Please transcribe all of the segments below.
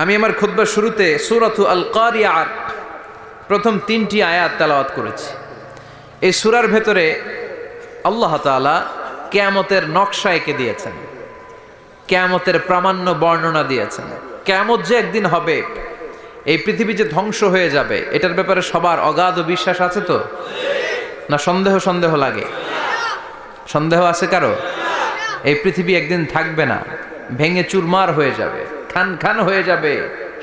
আমি আমার খুতবার শুরুতে সূরাতু আল কারিয়ার প্রথম 3টি আয়াত তেলাওয়াত করেছি। এই সূরার ভেতরে আল্লাহ তাআলা কিয়ামতের নকশা এঁকে দিয়েছেন, কিয়ামতের প্রামাণ্য বর্ণনা দিয়েছেন। কিয়ামত যে একদিন হবে, এই পৃথিবী যে ধ্বংস হয়ে যাবে, এটার ব্যাপারে সবার অগাধ বিশ্বাস আছে তো? না সন্দেহ লাগে? সন্দেহ আছে কারো? এই পৃথিবী একদিন থাকবে না, ভেঙে চুরমার হয়ে যাবে, খান খান হয়ে যাবে,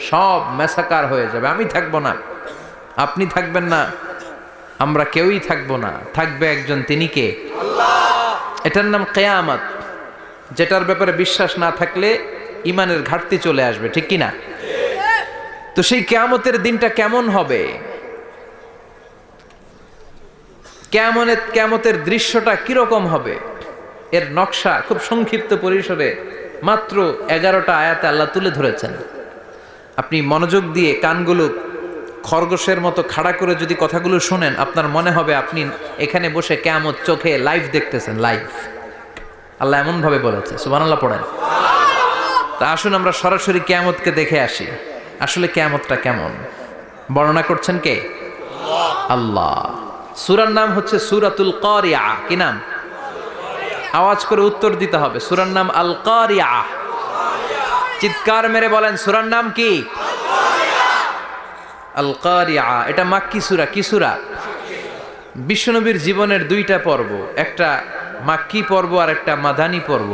সব ম্যাসাকার হয়ে যাবে। আমি থাকবো না, আপনি থাকবেন না, আমরা কেউই থাকবো না, থাকবে একজন, তিনি কে? আল্লাহ। এটার নাম কিয়ামত, যেটার ব্যাপারে বিশ্বাস না থাকলে ইমানের ঘাটতি চলে আসবে, ঠিক কি না? তো সেই দিনটা কেমন হবে, কিয়ামতের দৃশ্যটা কিরকম হবে, এর নকশা খুব সংক্ষিপ্ত পরিসরে মাত্র 11টা আয়াতে আল্লাহ তুলে ধরেছেন। আপনি মনোযোগ দিয়ে কানগুলো খরগোশের মতো খাড়া করে যদি কথাগুলো শোনেন, আপনার মনে হবে আপনি এখানে বসে কিয়ামত চোখে লাইভ দেখতেছেন। লাইভ আল্লাহ এমন ভাবে বলেছে, সুবহানাল্লাহ পড়েন। তা আসুন আমরা সরাসরি কিয়ামতকে দেখে আসি। আসলে কিয়ামতটা কেমন বর্ণনা করছেন কে? আল্লাহ। সূরার নাম হচ্ছে সূরাতুল কারিয়া। কি নাম? আওয়াজ করে উত্তর দিতে হবে। সূরার নাম আল কারিয়া। চিৎকার মেরে বলেন, সূরার নাম কি? আল কারিয়া। এটা মাক্কি সূরা। কি সূরা? বিশ্বনবীর জীবনের 2টা পর্ব, একটা মাক্কি পর্ব আর একটা মাদানী পর্ব।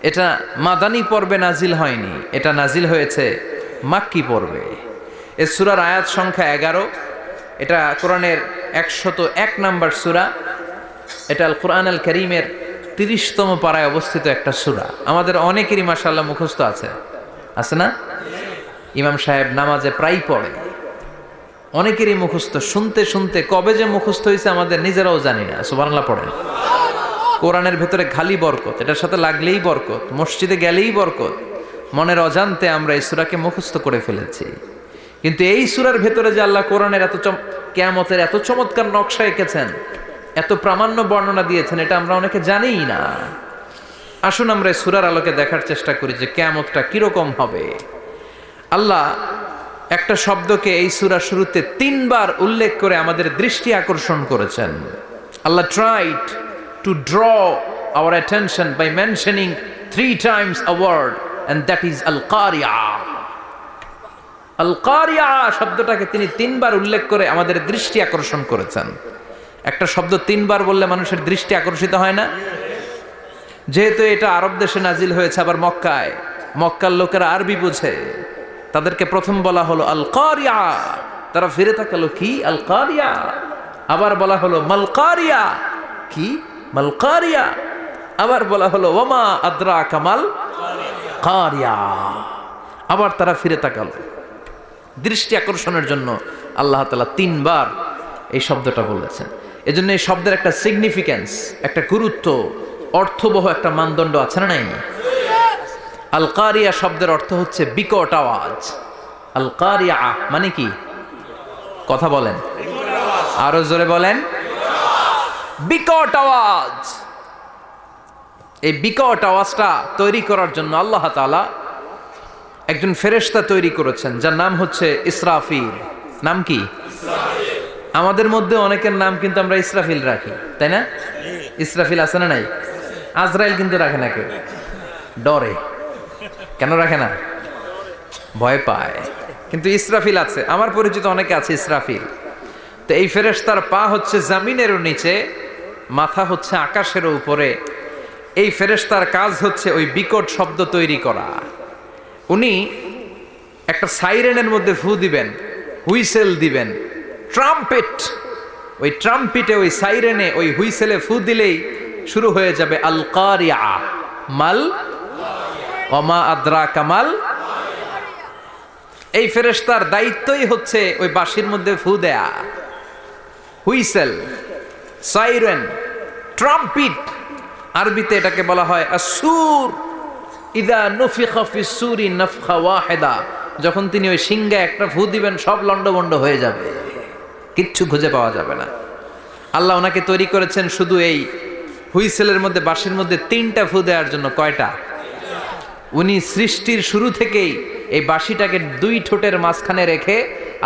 এটা মাদানী পর্বে নাজিল হয়নি, এটা নাজিল হয়েছে মাক্কি পর্বে। এই সূরার আয়াত সংখ্যা 11। এটা কোরআনের 101 নম্বর সূরা। এটা আল কোরআন আল কারীমের 30তম পারায় অবস্থিত একটা সূরা। আমাদের অনেকেরই মাশাআল্লাহ মুখস্থ আছে না? ইমাম সাহেব নামাজে প্রায় পড়ে, অনেকেরই মুখস্থ। শুনতে শুনতে কবে যে মুখস্থ হয়েছে আমাদের নিজেরাও জানি না। সুবহানাল্লাহ পড়েন। কোরআনের ভেতরে খালি বরকত, এটার সাথে লাগলেই বরকত, মসজিদে গেলেই বরকত। মনের অজান্তে আমরা এই সূরাকে মুখস্থ করে ফেলেছি। কিন্তু এই সূরার ভেতরে যে আল্লাহ কোরআনের কিয়ামতের এত চমৎকার নকশা এঁকেছেন, এত প্রামাণ্য বর্ণনা দিয়েছেন, এটা আমরা অনেকে জানিই না। আসুন আমরা এই সূরার আলোকে দেখার চেষ্টা করি যে কিয়ামতটা কিরকম হবে। আল্লাহ একটা শব্দকে এই সূরা শুরুতে 3 বার উল্লেখ করে আমাদের দৃষ্টি আকর্ষণ করেছেন। আল্লাহ tried to draw our attention by mentioning 3 times a word, and that is al-qari'ah. al-qari'ah শব্দটাকে তিনি 3 বার উল্লেখ করে আমাদের দৃষ্টি আকর্ষণ করেছেন। একটা শব্দ 3 বার বললে মানুষের দৃষ্টি আকর্ষিত হয় না? যেহেতু এটা আরব দেশে নাজিল হয়েছে, আবার মক্কায়, মক্কার লোকেরা আরবি বোঝে, তাদেরকে প্রথম বলা হলো আল কারিয়া। তারা ফিরে তাকালো, কি আল কারিয়া? আবার বলা হলো মাল কারিয়া। কি মাল কারিয়া? আবার বলা হলো ওয়ামা আদরাকা মাল কারিয়া। আবার তারা ফিরে তাকালো। দৃষ্টি আকর্ষণের জন্য আল্লাহ তাআলা 3 বার এই শব্দটা বলেছেন। এজন্য এই শব্দের একটা সিগনিফিকেন্স, একটা গুরুত্ব, অর্থবহ একটা মানদণ্ড আছে না নাই? আল কারিয়া শব্দের অর্থ হচ্ছে বিকট আওয়াজ। আল কারিয়া মানে কি? কথা বলেন, আরো জোরে বলেন। বিকট আওয়াজ। এই বিকট আওয়াজটা তৈরি করার জন্য আল্লাহ তাআলা একজন ফেরেশতা তৈরি করেছেন, যার নাম হচ্ছে ইসরাফিল। নাম কি? আমাদের মধ্যে অনেকের নাম কিন্তু আমরা ইসরাফিল রাখি, তাই না? ইসরাফিল আছে না নাই? আজরাইল কিন্তু রাখে না কেউ, ডরে। কেন রাখে না? ভয় পায়। কিন্তু ইসরাফিল আছে, আমার পরিচিত অনেকে আছে ইসরাফিল। তো এই ফেরেশতার পা হচ্ছে জমিনেরও নিচে, মাথা হচ্ছে আকাশের উপরে। এই ফেরেশতার কাজ হচ্ছে ওই বিকট শব্দ তৈরি করা। উনি একটা সাইরেনের মধ্যে ফু দিবেন, হুইসেল দিবেন, ট্রাম্পেট। ওই ট্রাম্পিটে, ওই সাইরেনে, ওই হুইসেলে ফু দিলেই শুরু হয়ে যাবে আল কারিয়া। মাল ওয়ামা আদরাকা মাল। এই ফেরেশতার দায়িত্বই হচ্ছে ওই বাঁশির মধ্যে ফু দেয়া। হুইসেল, সাইরেন, ট্রাম্পিট, আরবিতে এটাকে বলা হয় আসুর। ইদা নুফিখা ফিস সূরি নাফখা ওয়াহিদা। যখন তিনি ওই সিংহে একটা ফু দিবেন, সব লন্ডভন্ড হয়ে যাবে, কিচ্ছু খুঁজে পাওয়া যাবে না। আল্লাহ ওনাকে তৈরি করেছেন শুধু এই হুইসেলের মধ্যে, বাঁশির মধ্যে 3টা ফু দেওয়ার জন্য। কয়টা? উনি সৃষ্টির শুরু থেকেই এই বাঁশিটাকে দুই ঠোঁটের মাঝখানে রেখে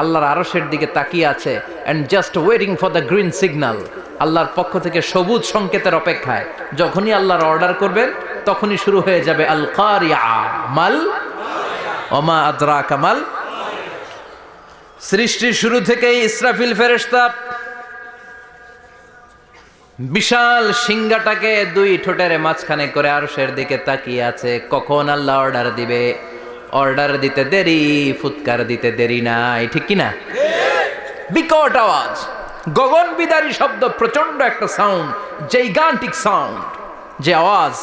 আল্লাহর আরশের দিকে তাকিয়ে আছে and just waiting for the green signal. আল্লাহর পক্ষ থেকে সবুজ সংকেতের অপেক্ষায়। যখনই আল্লাহর অর্ডার করবেন তখনই শুরু হয়ে যাবে আল কারিয়া মাল ওমা আদরাকা মাল। সৃষ্টির শুরু থেকেই ইসরাফিল ফেরেশতা বিশাল সিংহাটাকে দুই ঠোঁটের মাঝখানে করে আরশের দিকে তাকিয়ে আছে, কখন আল্লাহ অর্ডার দিবে। অর্ডার দিতে দেরি, ফুৎকার দিতে দেরি নাই, ঠিক কিনা? বিকট আওয়াজ, গগন বিদারী শব্দ, প্রচন্ড একটা সাউন্ড, জাইগান্টিক সাউন্ড, যে আওয়াজ,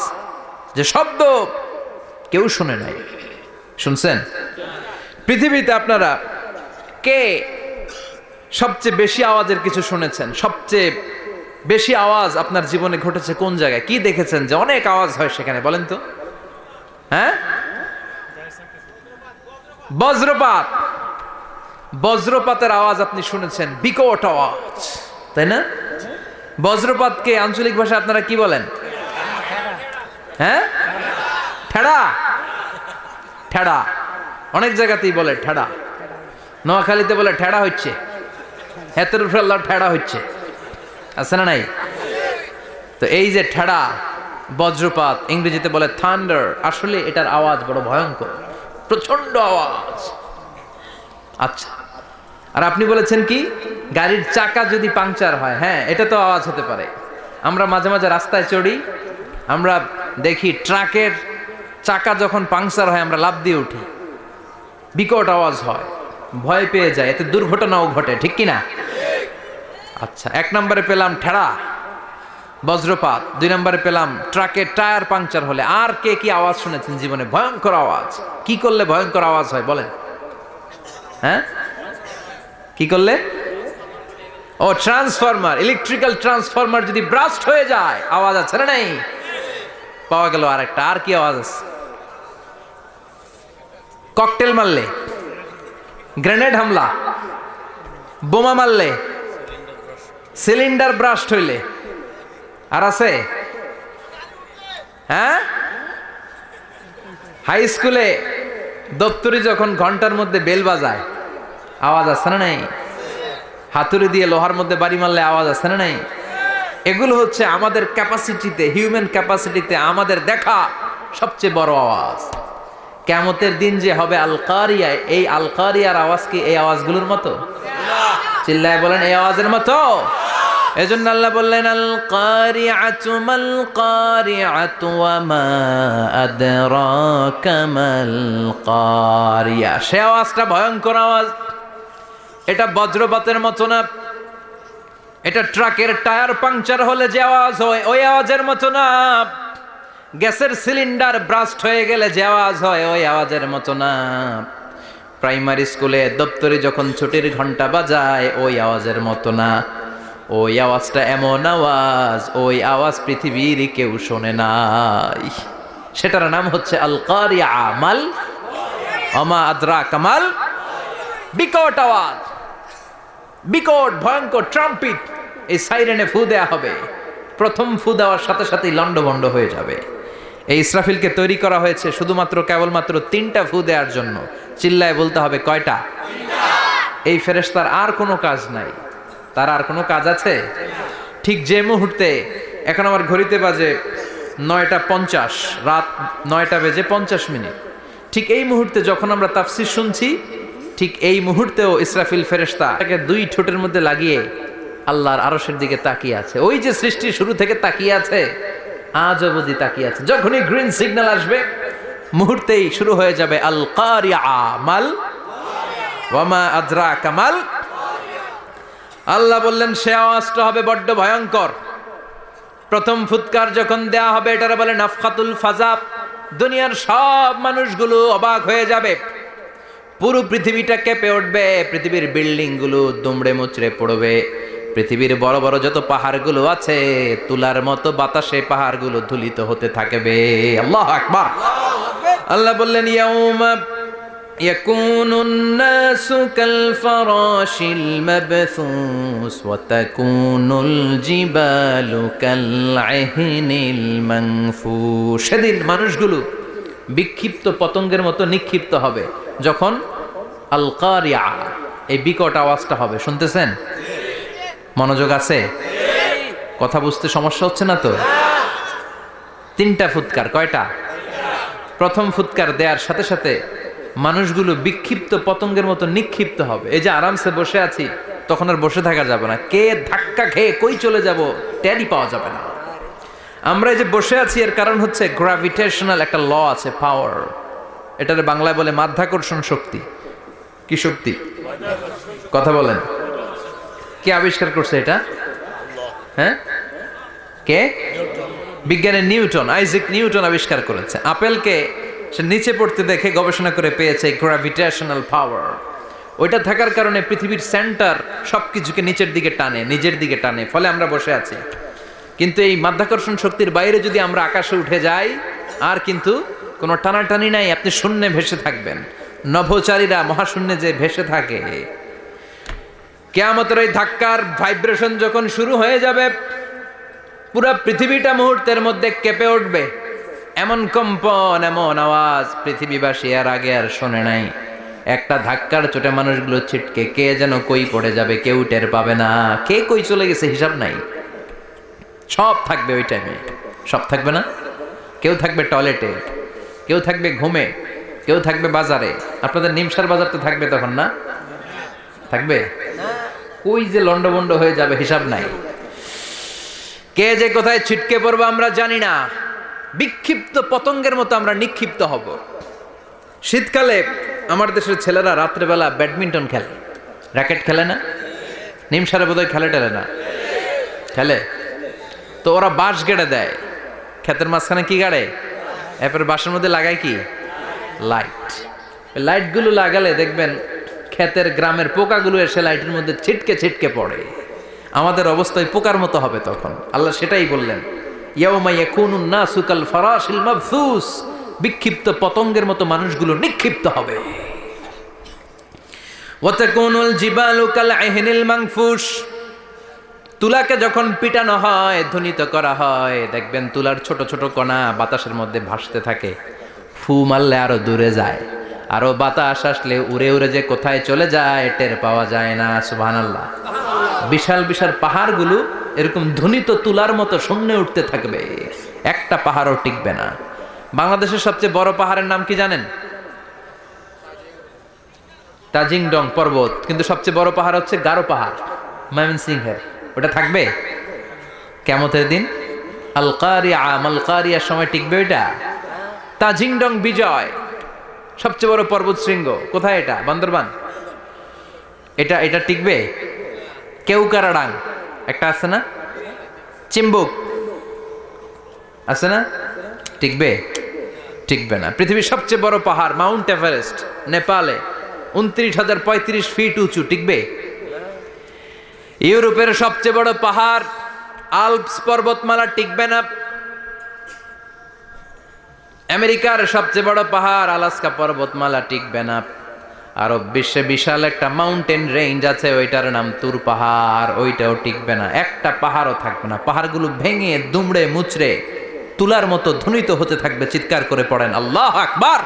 যে শব্দ কেউ শুনে নাই। শুনছেন? পৃথিবীতে আপনারা কে সবচেয়ে বেশি আওয়াজের কিছু শুনেছেন? সবচেয়ে বেশি আওয়াজ আপনার জীবনে ঘটেছে কোন জায়গায়? কি দেখেছেন যে অনেক আওয়াজ হয় সেখানে? বলেন তো। হ্যাঁ, বজ্রপাত। বজ্রপাতের আওয়াজ আপনি শুনেছেন, বিকট আওয়াজ, তাই না? বজ্রপাতকে আঞ্চলিক ভাষা আপনারা কি বলেন? হ্যাঁ, ঠেড়া। ঠেড়া অনেক জায়গাতেই বলে ঠেড়া। নোয়াখালীতে বলে ঠেড়া হচ্ছে, হেতের উপরে আল্লাহ ঠেড়া হচ্ছে, আছে না নাই? তো এই যে ঠেড়া, বজ্রপাত, ইংরেজিতে বলে থান্ডার, আসলে এটার আওয়াজ বড় ভয়ঙ্কর, প্রচন্ড আওয়াজ। আচ্ছা, আর আপনি বলেছেন কি গাড়ির চাকা যদি পাংচার হয়, হ্যাঁ এটা তো আওয়াজ হতে পারে। আমরা মাঝে মাঝে রাস্তায় চড়ি, আমরা দেখি ট্রাকের চাকা যখন পাংচার হয় আমরা লাফ দিয়ে উঠি, বিকট আওয়াজ হয়, ভয় পেয়ে যায়, এতে দুর্ঘটনাও ঘটে, ঠিক কিনা? আচ্ছা, এক নম্বরে পেলাম ঠেড়া, বজ্রপাত, দুই নম্বরে পেলাম ট্রাকের টায়ার পাংচার হলে। আর কে কি আওয়াজ শুনেছেন জীবনে? ভয়ঙ্কর আওয়াজ। কি করলে ভয়ঙ্কর আওয়াজ হয় বলেন? হ্যাঁ, কি করলে? ও, ট্রান্সফরমার, ইলেকট্রিক্যাল ট্রান্সফরমার যদি ব্রাস্ট হয়ে যায় আওয়াজ আছে না নাই? পাওয়া গেল আরেকটা। আর কি আওয়াজ আছে? ককটেল মারলে, গ্রেনেড হামলা, বোমা মারলে, সিলিন্ডার ব্রাস্ট হইলে। আর আছে? হ্যাঁ, হাই স্কুলে দপ্তরি যখন ঘন্টার মধ্যে বেল বাজায় আওয়াজ আছে না নাই? হাতুড়ি দিয়ে লোহার মধ্যে বাড়ি মারলে আওয়াজ আছে না নাই? এগুলো হচ্ছে আমাদের ক্যাপাসিটিতে, হিউম্যান ক্যাপাসিটিতে আমাদের দেখা সবচেয়ে বড় আওয়াজ। কিয়ামতের দিন যে হবে আল কারিয়া, এই আল কারিয়ার আওয়াজ কি এই আওয়াজগুলোর মতো? চিল্লায় বলেন, এই আওয়াজের মতো? এজন্য আল্লাহ বললেন আল কারিআতু মাল কারিআতু ওয়া মা আদরাকা মাল কারিয়া। সে আওয়াজটা ভয়ঙ্কর আওয়াজ। এটা বজ্রপাতের মতো না, এটা ট্রাকের টায়ার পাংচার হলে যে আওয়াজ হয় ওই আওয়াজের মতো না, গ্যাসের সিলিন্ডার ব্রাস্ট হয়ে গেলে যে আওয়াজ হয় ওই আওয়াজের মতো না, প্রাইমারি স্কুলে দপ্তরি যখন ছুটির ঘন্টা বাজায় ওই আওয়াজের মতো না। ওই আওয়াজটা এমন আওয়াজ, ওই আওয়াজ পৃথিবীর কেউ শোনে নাই। সেটার নাম হচ্ছে আল কারিয়া মাল ওমা আদরাকা মাল। বিকট আওয়াজ, বিকট ভয়ঙ্কর ট্রাম্পিট। এই সাইরেনে ফু দেয়া হবে, প্রথম ফু দেওয়ার সাথে সাথেই লন্ডভন্ড হয়ে যাবে। এই ইসরাফিলকে তৈরি করা হয়েছে শুধুমাত্র কেবলমাত্র 3টা ফু দেওয়ার জন্য। চিল্লায় বলতে হবে কয়টা? এই ফেরেশতার আর কোনো কাজ নাই। তার আর কোনো কাজ আছে? ঠিক যে মুহূর্তে, এখন আমার ঘড়িতে বাজে 9:50, রাত 9:50, ঠিক এই মুহূর্তে যখন আমরা তাফসীর শুনছি, ঠিক এই মুহূর্তেও ইসরাফিল ফেরেশতা তাকে 2 ঠোঁটের মধ্যে লাগিয়ে আল্লাহর আরশের দিকে তাকিয়ে আছে। ওই যে সৃষ্টির শুরু থেকে তাকিয়ে আছে, আজ অবধি তাকিয়ে আছে। যখনই গ্রিন সিগন্যাল আসবে মুহূর্তেই শুরু হয়ে যাবে আল কারিয়া মাল ওয়া মা আদরাকা মাল। আল্লাহ বললেন সে আওয়াজটা হবে বড্ড ভয়ঙ্কর। প্রথম ফুৎকার যখন দেয়া হবে এটারে বলে নাফখাতুল ফাজা। দুনিয়ার সব মানুষগুলো অবাক হয়ে যাবে, পুরো পৃথিবীটা কেঁপে উঠবে, পৃথিবীর বিল্ডিং গুলো দুমড়ে মুচড়ে পড়বে, পৃথিবীর বড় বড় যত পাহাড়গুলো আছে তুলার মতো বাতাসে পাহাড়গুলো ধুলিত হতে থাকবে। আল্লাহু আকবার। আল্লাহ বললেন ইয়াউমা ইয়াকুনুন নাসু কাল ফারাশিল মাবথুস ওয়া তাকুনুল জিবালু কাল ইহনিল মানফুশ। সেদিন মানুষগুলো বিক্ষিপ্ত পতঙ্গের মতো নিক্ষিপ্ত হবে যখন আল কারিয়া এই বিকট আওয়াজটা হবে। শুনতেছেন? মনোযোগ আছে? কথা বুঝতে সমস্যা হচ্ছে না তো? 3টা ফুৎকার। কয়টা? প্রথম ফুৎকার দেওয়ার সাথে সাথে মানুষগুলো বিক্ষিপ্ত পতঙ্গের মতো নিক্ষিপ্ত হবে। এই যে আরামসে বসে আছি, তখন আর বসে থাকা যাবে না। কে ধাক্কা খেয়ে কই চলে যাব টেরই পাওয়া যাবে না। আমরা এই যে বসে আছি এর কারণ হচ্ছে গ্র্যাভিটেশনাল একটা ল আছে, পাওয়ার। এটার বাংলায় বলে মাধ্যাকর্ষণ শক্তি। কি শক্তি? কথা বলেন। কে আবিষ্কার করছে এটা? হ্যাঁ, কে? বিজ্ঞানের নিউটন, আইজাক নিউটন আবিষ্কার করেছে। আপেলকে সে নিচে পড়তে দেখে গবেষণা করে পেয়েছে গ্র্যাভিটেশনাল পাওয়ার। ওইটা থাকার কারণে পৃথিবীর সেন্টার সবকিছুকে নিচের দিকে টানে, নিজের দিকে টানে, ফলে আমরা বসে আছি। কিন্তু এই মাধ্যাকর্ষণ শক্তির বাইরে যদি আমরা আকাশে উঠে যাই, আর কিন্তু কোনো টানাটানি নাই, আপনি শূন্যে ভেসে থাকবেন। নভোচারীরা মহাশূন্যে যে ভেসে থাকে, কিয়ামতের এই ধাক্কার ভাইব্রেশন যখন শুরু হয়ে যাবে, পুরো পৃথিবীটা মুহূর্তের মধ্যে কেঁপে উঠবে। এমন কম্পন, এমন আওয়াজ পৃথিবীবাসী এর আগে আর শোনে নাই। একটা ধাক্কার চোটে মানুষগুলো ছিটকে কে যেন কই পড়ে যাবে, কেউ টের পাবে না। কে কই চলে গেছে হিসাব নাই। সব থাকবে ওই টাইমে, সব থাকবে না। কেউ থাকবে টয়লেটে, কেউ থাকবে ঘুমে, কেউ থাকবে বাজারে। আপনাদের নিমসার বাজার তো থাকবে তখন, না থাকবে? কই যে লন্ডভন্ড হয়ে যাবে হিসাব নাই। কে যে কোথায় ছিটকে পড়বো আমরা জানি না। বিক্ষিপ্ত পতঙ্গের মতো আমরা নিক্ষিপ্ত হব। শীতকালে আমার দেশের ছেলেরা রাত্রেবেলা ব্যাডমিন্টন খেলে, র্যাকেট খেলে না? নিমসারে বোধহয় খেলে টেলে না, খেলে তো। ওরা বাঁশ গেড়ে দেয় ক্ষেতের মাঝখানে। কি গাড়ে? এরপরে বাঁশের মধ্যে লাগায় কি? লাইট। লাইটগুলো লাগালে দেখবেন ক্ষেতের গ্রামের পোকাগুলো এসে লাইটের মধ্যে ছিটকে ছিটকে পড়ে। আমাদের অবস্থায় পোকার মতো হবে তখন। আল্লাহ সেটাই বললেন, ইয়াউমা ইয়াকুনুন নাসু কাল ফারাশিল মাবসুস। বিক্ষিপ্ত পতঙ্গের মতো মানুষগুলো নিক্ষিপ্ত হবে। ওয়া তাকুনুল জিবালু কাল আহিনিল মানফুস। তুলাকে যখন পিটানো হয়, ধ্বনিত করা হয়, দেখবেন তুলার ছোট ছোট কণা বাতাসের মধ্যে ভাসতে থাকে। ফু মারলে আরো দূরে যায়, আরো বাতাস আসলে উড়ে উড়ে যে কোথায় চলে যায় টের পাওয়া যায় না। সুবহানাল্লাহ। বিশাল বিশাল পাহাড়গুলো এরকম ধ্বনিত তুলার মতো শূন্যে উঠতে থাকবে, একটা পাহাড়ও টিকবে না। বাংলাদেশের সবচেয়ে বড় পাহাড়ের নাম কি জানেন? তাজিংডং পর্বত। কিন্তু সবচেয়ে বড় পাহাড় হচ্ছে গারো পাহাড়, ময়মনসিংহের। ওটা থাকবে কিয়ামতের দিন। আল কারিয়া, মাল কারিয়ার সময় টিকবে ওইটা। তাজিংডং বিজয় সবচেয়ে বড় পর্বত শৃঙ্গ। কোথায় এটা? বান্দরবান। এটা টিকবে? কেউকারাডাং একটা আছে না? চিম্বুক আছে না? টিকবে? টিকবে না। পৃথিবীর সবচেয়ে বড় পাহাড় মাউন্ট এভারেস্ট নেপালে, 29,035 ফিট উঁচু, টিকবে? ইউরোপের সবচেয়ে বড় পাহাড় আল্পস পর্বতমালা, টিকবে না। আমেরিকার সবচেয়ে বড় পাহাড় আলাস্কা পর্বতমালা, টিকবে না। আরব বিশ্বে বিশাল একটা মাউন্টেন রেঞ্জ আছে, ওইটার নাম তুর পাহাড়, ওইটাও টিকবে না। একটা পাহাড়ও থাকবে না। পাহাড়গুলো ভেঙে দুমড়ে মুচড়ে তুলার মতো ধ্বনিত হতে থাকবে। চিৎকার করে পড়েন আল্লাহু আকবার।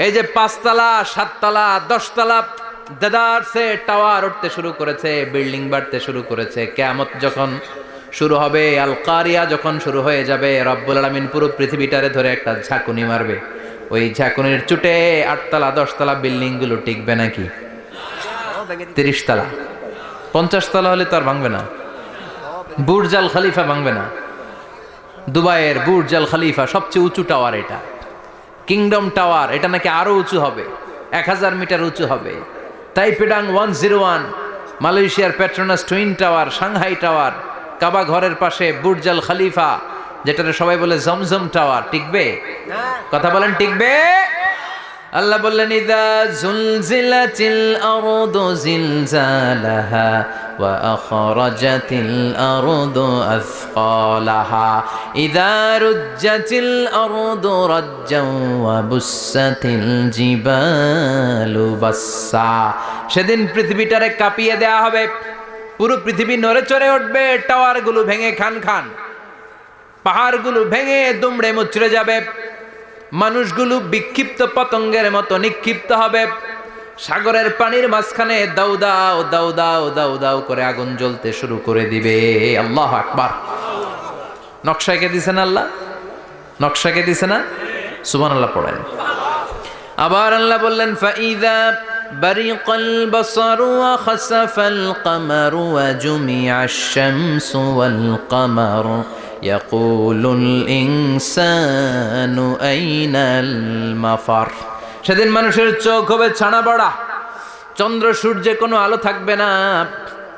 এই যে 5 তলা, 7 তলা, 10 তলা দেদারসে টাওয়ার উঠতে শুরু করেছে, বিল্ডিং বাড়তে শুরু করেছে। কিয়ামত যখন শুরু হবে, আল কারিয়া যখন শুরু হয়ে যাবে, রব্বুল আলামিন পুরো পৃথিবীটারে ধরে একটা ঝাঁকুনি মারবে। ওই ঝাঁকুনির চুটে 8 তলা 10 তলা বিল্ডিং গুলো টিকবে নাকি? 30 তলা 50 তলা হলে তো আর ভাঙবে না। বুর্জ আল খলিফা ভাঙবে না। দুবাইয়ের বুর্জ আল খলিফা সবচেয়ে উঁচু টাওয়ার এটা। কিংডম টাওয়ার, এটা নাকি আরো উঁচু হবে, 1000 মিটার উঁচু হবে। তাইপেডাং 101, মালয়েশিয়ার Petronas twin tower, Shanghai tower, কাবা ঘরের পাশে বুর্জ আল খলিফা, যেটারে সবাই বলে জমজম টাওয়ার, টিকবে? কথা বলেন, টিকবে? আল্লাহ বললেন, ইযা জুলজিলাতিল আরদু জিলজালাহা ওয়া আখরাজাতিল আরদু আসকালাহা ইযা রুজ্জাতিল আরদু রাজ্জান ওয়া বুসাতিল জিবালু বাসসা। সেদিন পৃথিবীটারে কাঁপিয়ে দেয়া হবে, পুরো পৃথিবী নড়ে চড়ে উঠবে, টাওয়ারগুলো ভেঙে খান খান, পাহাড়গুলো ভেঙে দুমড়ে মুচড়ে যাবে। মানুষগুলো বিক্ষিপ্ত পতঙ্গের মতো নিক্ষিপ্ত হবে। সাগরের পানির মাঝখানে দাউ দাউ দাউ দাউ দাউ দাউ করে আগুন জ্বলতে শুরু করে দিবে। আল্লাহু আকবার। নকশা কে দিছেন আল্লাহ? নকশা কে দিছে না? সুবহানাল্লাহ পড়েন। আবার আল্লাহ বললেন ফাইদা বারিকাল বাসারু ওয়া খাসাফাল কামারু ওয়া জুমিআশ শামসু ওয়াল কামারু ইয়াকুলুল ইনসানু আইনাল মাফার। সেদিন মানুষের চোখ হবে ছানা বড়া, চন্দ্র সূর্যে কোনো আলো থাকবে না,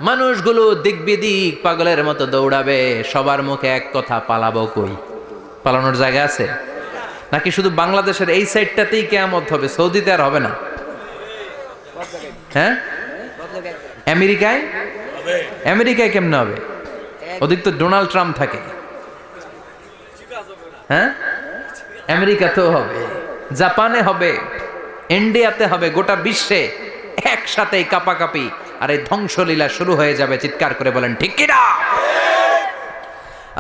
মানুষগুলো দিক বিদিক পাগলের মতো দৌড়াবে, সবার মুখে এক কথা, পালাবো কই? পালানোর জায়গা আছে নাকি শুধু বাংলাদেশের এই সাইডটাতেই কিয়ামত হবে? সৌদিতে আর হবে না? হ্যাঁ, আমেরিকায়? আমেরিকায় কেমনে হবে? ওদিক তো ডোনাল্ড ট্রাম্প থাকে। হ্যাঁ, আমেরিকাতেও হবে, জাপানে হবে, ইন্ডিয়াতে হবে, গোটা বিশ্বে একসাথে কাপাকাপি আর এই ধ্বংসলীলা শুরু হয়ে যাবে। চিৎকার করে বলেন ঠিক কিনা?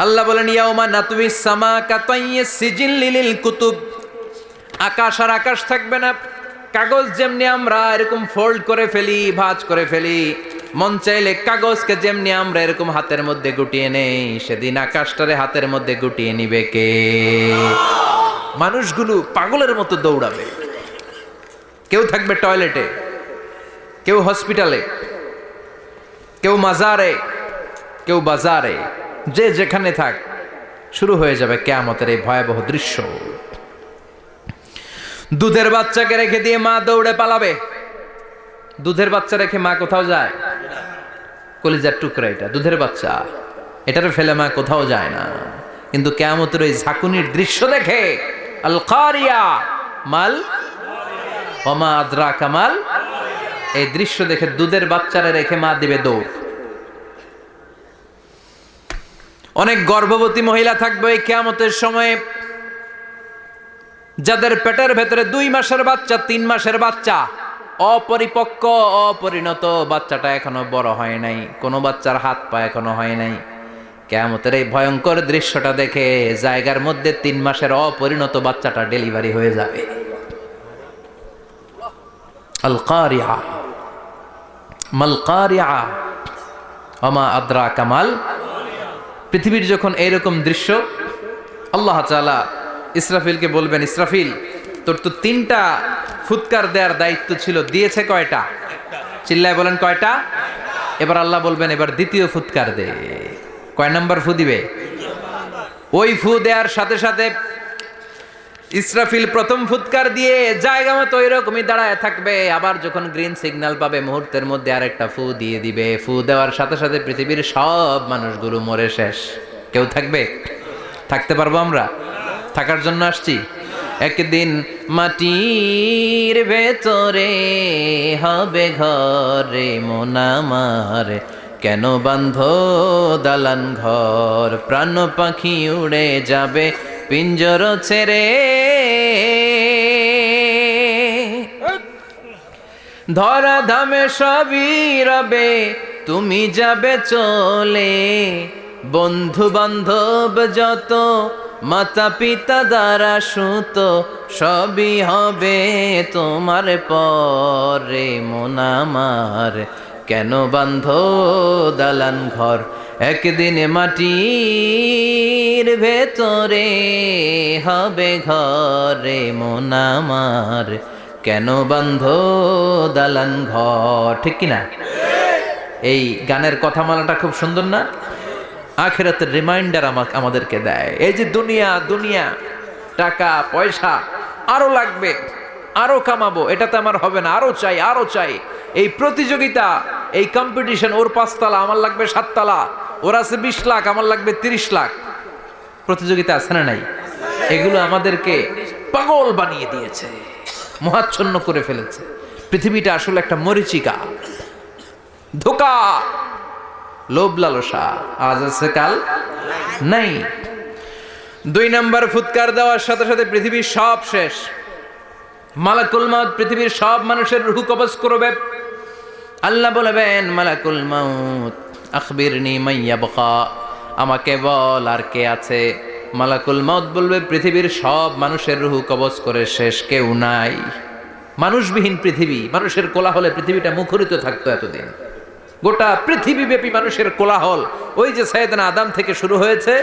আল্লাহ বলেন ইয়াউমা নাতউইস সামা কাতাইয়িস সিজিল লিল কুতুব। আকাশ আর আকাশ থাকবে না। কাগজ যেমনি আমরা এরকম ফোল্ড করে ফেলি, ভাঁজ করে ফেলি, মন চাইলে কাগজকে যেমনি আমরা এরকম হাতের মধ্যে গুটিয়ে নেই, সেদিন আকাশটারে হাতের মধ্যে গুটিয়ে নিবে কে? মানুষগুলো পাগলের মতো দৌড়াবে। কেউ থাকবে টয়লেটে, কেউ হসপিটালে, কেউ মাজারে, কেউ বাজারে, যে যেখানে থাক, শুরু হয়ে যাবে কিয়ামতের এই ভয়াবহ দৃশ্য। দুধের বাচ্চাকে রেখে দিয়ে মা দৌড়ে পালাবে। দুধের বাচ্চা রেখে মা কোথাও যায়? কলিজার টুকরা এটা, দুধের বাচ্চা, এটারে ফেলে মা কোথাও যায় না। কিন্তু কিয়ামতের এই ঝাঁকুনির দৃশ্য দেখে আল কারিয়া মাল ওয়া মা আদরাকা মাল, এই দৃশ্য দেখে দুধের বাচ্চারে রেখে মা দিবে দৌড়। অনেক গর্ভবতী মহিলা থাকবে এই কিয়ামতের সময়ে, যাদের পেটের ভেতরে 2 মাসের বাচ্চা, 3 মাসের বাচ্চা, অপরিপক্ক অপরিণত, বাচ্চাটা এখনো বড় হয় নাই, কোনো বাচ্চার হাত পা এখনো হয় নাই। কিয়ামতের এই ভয়ঙ্কর দৃশ্যটা দেখে জায়গার মধ্যে 3 মাসের অপরিণত বাচ্চাটা ডেলিভারি হয়ে যাবে। আল কারিয়া মাল কারিয়া ওয়া মা আদরাকা মাল। পৃথিবীর যখন এইরকম দৃশ্য, আল্লাহ তাআলা ইসরাফিলকে বলবেন, ইসরাফিল তোর তো 3টা ফুৎকার দেওয়ার দায়িত্ব ছিল, দিয়েছে কয়টা? চিল্লায় বলেন কয়টা? এবার আল্লাহ বলবেন এবার দ্বিতীয় ফুৎকার দে। কয় নাম্বার ফু দিবে? ওই ফু দেওয়ার সাথে সাথে ইসরাফিল প্রথম ফুৎকার দিয়ে জায়গা মতো এরকমই দাঁড়ায় থাকবে। আবার যখন গ্রিন সিগন্যাল পাবে মুহূর্তের মধ্যে আরেকটা ফু দিয়ে দিবে। ফু দেওয়ার সাথে সাথে পৃথিবীর সব মানুষগুলো মরে শেষ। কেউ থাকবে? থাকতে পারবো আমরা? থাকার জন্য আসছি। একদিন মাটির ভেতরে হবে ঘরে মন আমার, কেন বান্ধ দালান ঘর, প্রাণ পাখি উড়ে যাবে পিঞ্জর ছেড়ে, ধরা ধামে সবই রবে তুমি যাবে চলে, বন্ধু বান্ধব যত মাতা পিতা দ্বারা সুত সবই হবে তোমার পরে মন আমার, কেন বান্ধ দালান ঘর, একদিন মাটির ভেতরে হবে ঘরে মন আমার, কেন বান্ধ দালান ঘর। ঠিক কিনা? এই গানের কথামালাটা খুব সুন্দর না? আখিরাতের রিমাইন্ডার আমাদেরকে দেয়। এই যে দুনিয়া দুনিয়া, টাকা পয়সা আরো লাগবে, আরো কামাবো, এটাতে আমার হবে না, আরো চাই আরো চাই। এই প্রতিযোগিতা, এই কম্পিটিশন, ওর 5 তলা আমার লাগবে 7 তলা, ওর আছে 20 লাখ আমার লাগবে 30 লাখ, প্রতিযোগিতা আছে না নাই? এগুলো আমাদেরকে পাগল বানিয়ে দিয়েছে, মোহাচ্ছন্ন করে ফেলেছে। পৃথিবীটা আসলে একটা মরিচিকা, ধোঁকা, লোভ লালসা, আজ আছে কাল নাই। 2 নাম্বার ফুৎকার দেওয়ার সাথে সাথে পৃথিবীর সব শেষ। মালাকুল মাউত পৃথিবীর সব মানুষের রূহ কবজ করবে। আল্লাহ বলবেন মালাকুল মাউত আখবিরনি মাইয়াবকা, আমাকে বল আর কে আছে। মালাকুল মাউত বলবে পৃথিবীর সব মানুষের রুহু কবজ করে শেষ, কেউ নাই। মানুষবিহীন পৃথিবী, মানুষের কোলাহলে পৃথিবীটা মুখরিত থাকতো এতদিন। গোটা পৃথিবীব্যাপী মানুষের কোলাহল, ওই যে সাইয়েদনা আদম থেকে শুরু হয়েছে,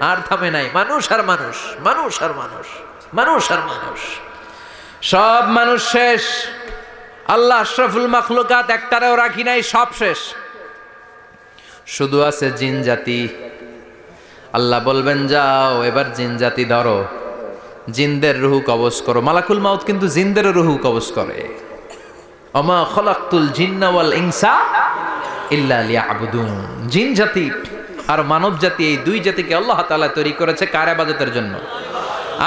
আর থামে নাই। মানুষ আর মানুষ, মানুষ আর মানুষ, মানুষ আর মানুষ, সব মানুষ শেষ। আল্লাহ আশরাফুল মাখলুকাত একটারেও রাখি নাই, সব শেষ। শুধু আছে জিন জাতি। আল্লাহ বলবেন যাও এবার জিন জাতি ধরো, জিনদের রুহু কবজ করো। মালাকুল মাউত কিন্তু জিনদের রুহু কবজ করে। ওমা খলাকতুল জিন্না ওয়াল ইনসা ইল্লা লিয়াবুদুন। জিন জাতি আর মানব জাতি, এই দুই জাতিকে আল্লাহ তাআলা তৈরি করেছে কার ইবাদতের জন্য?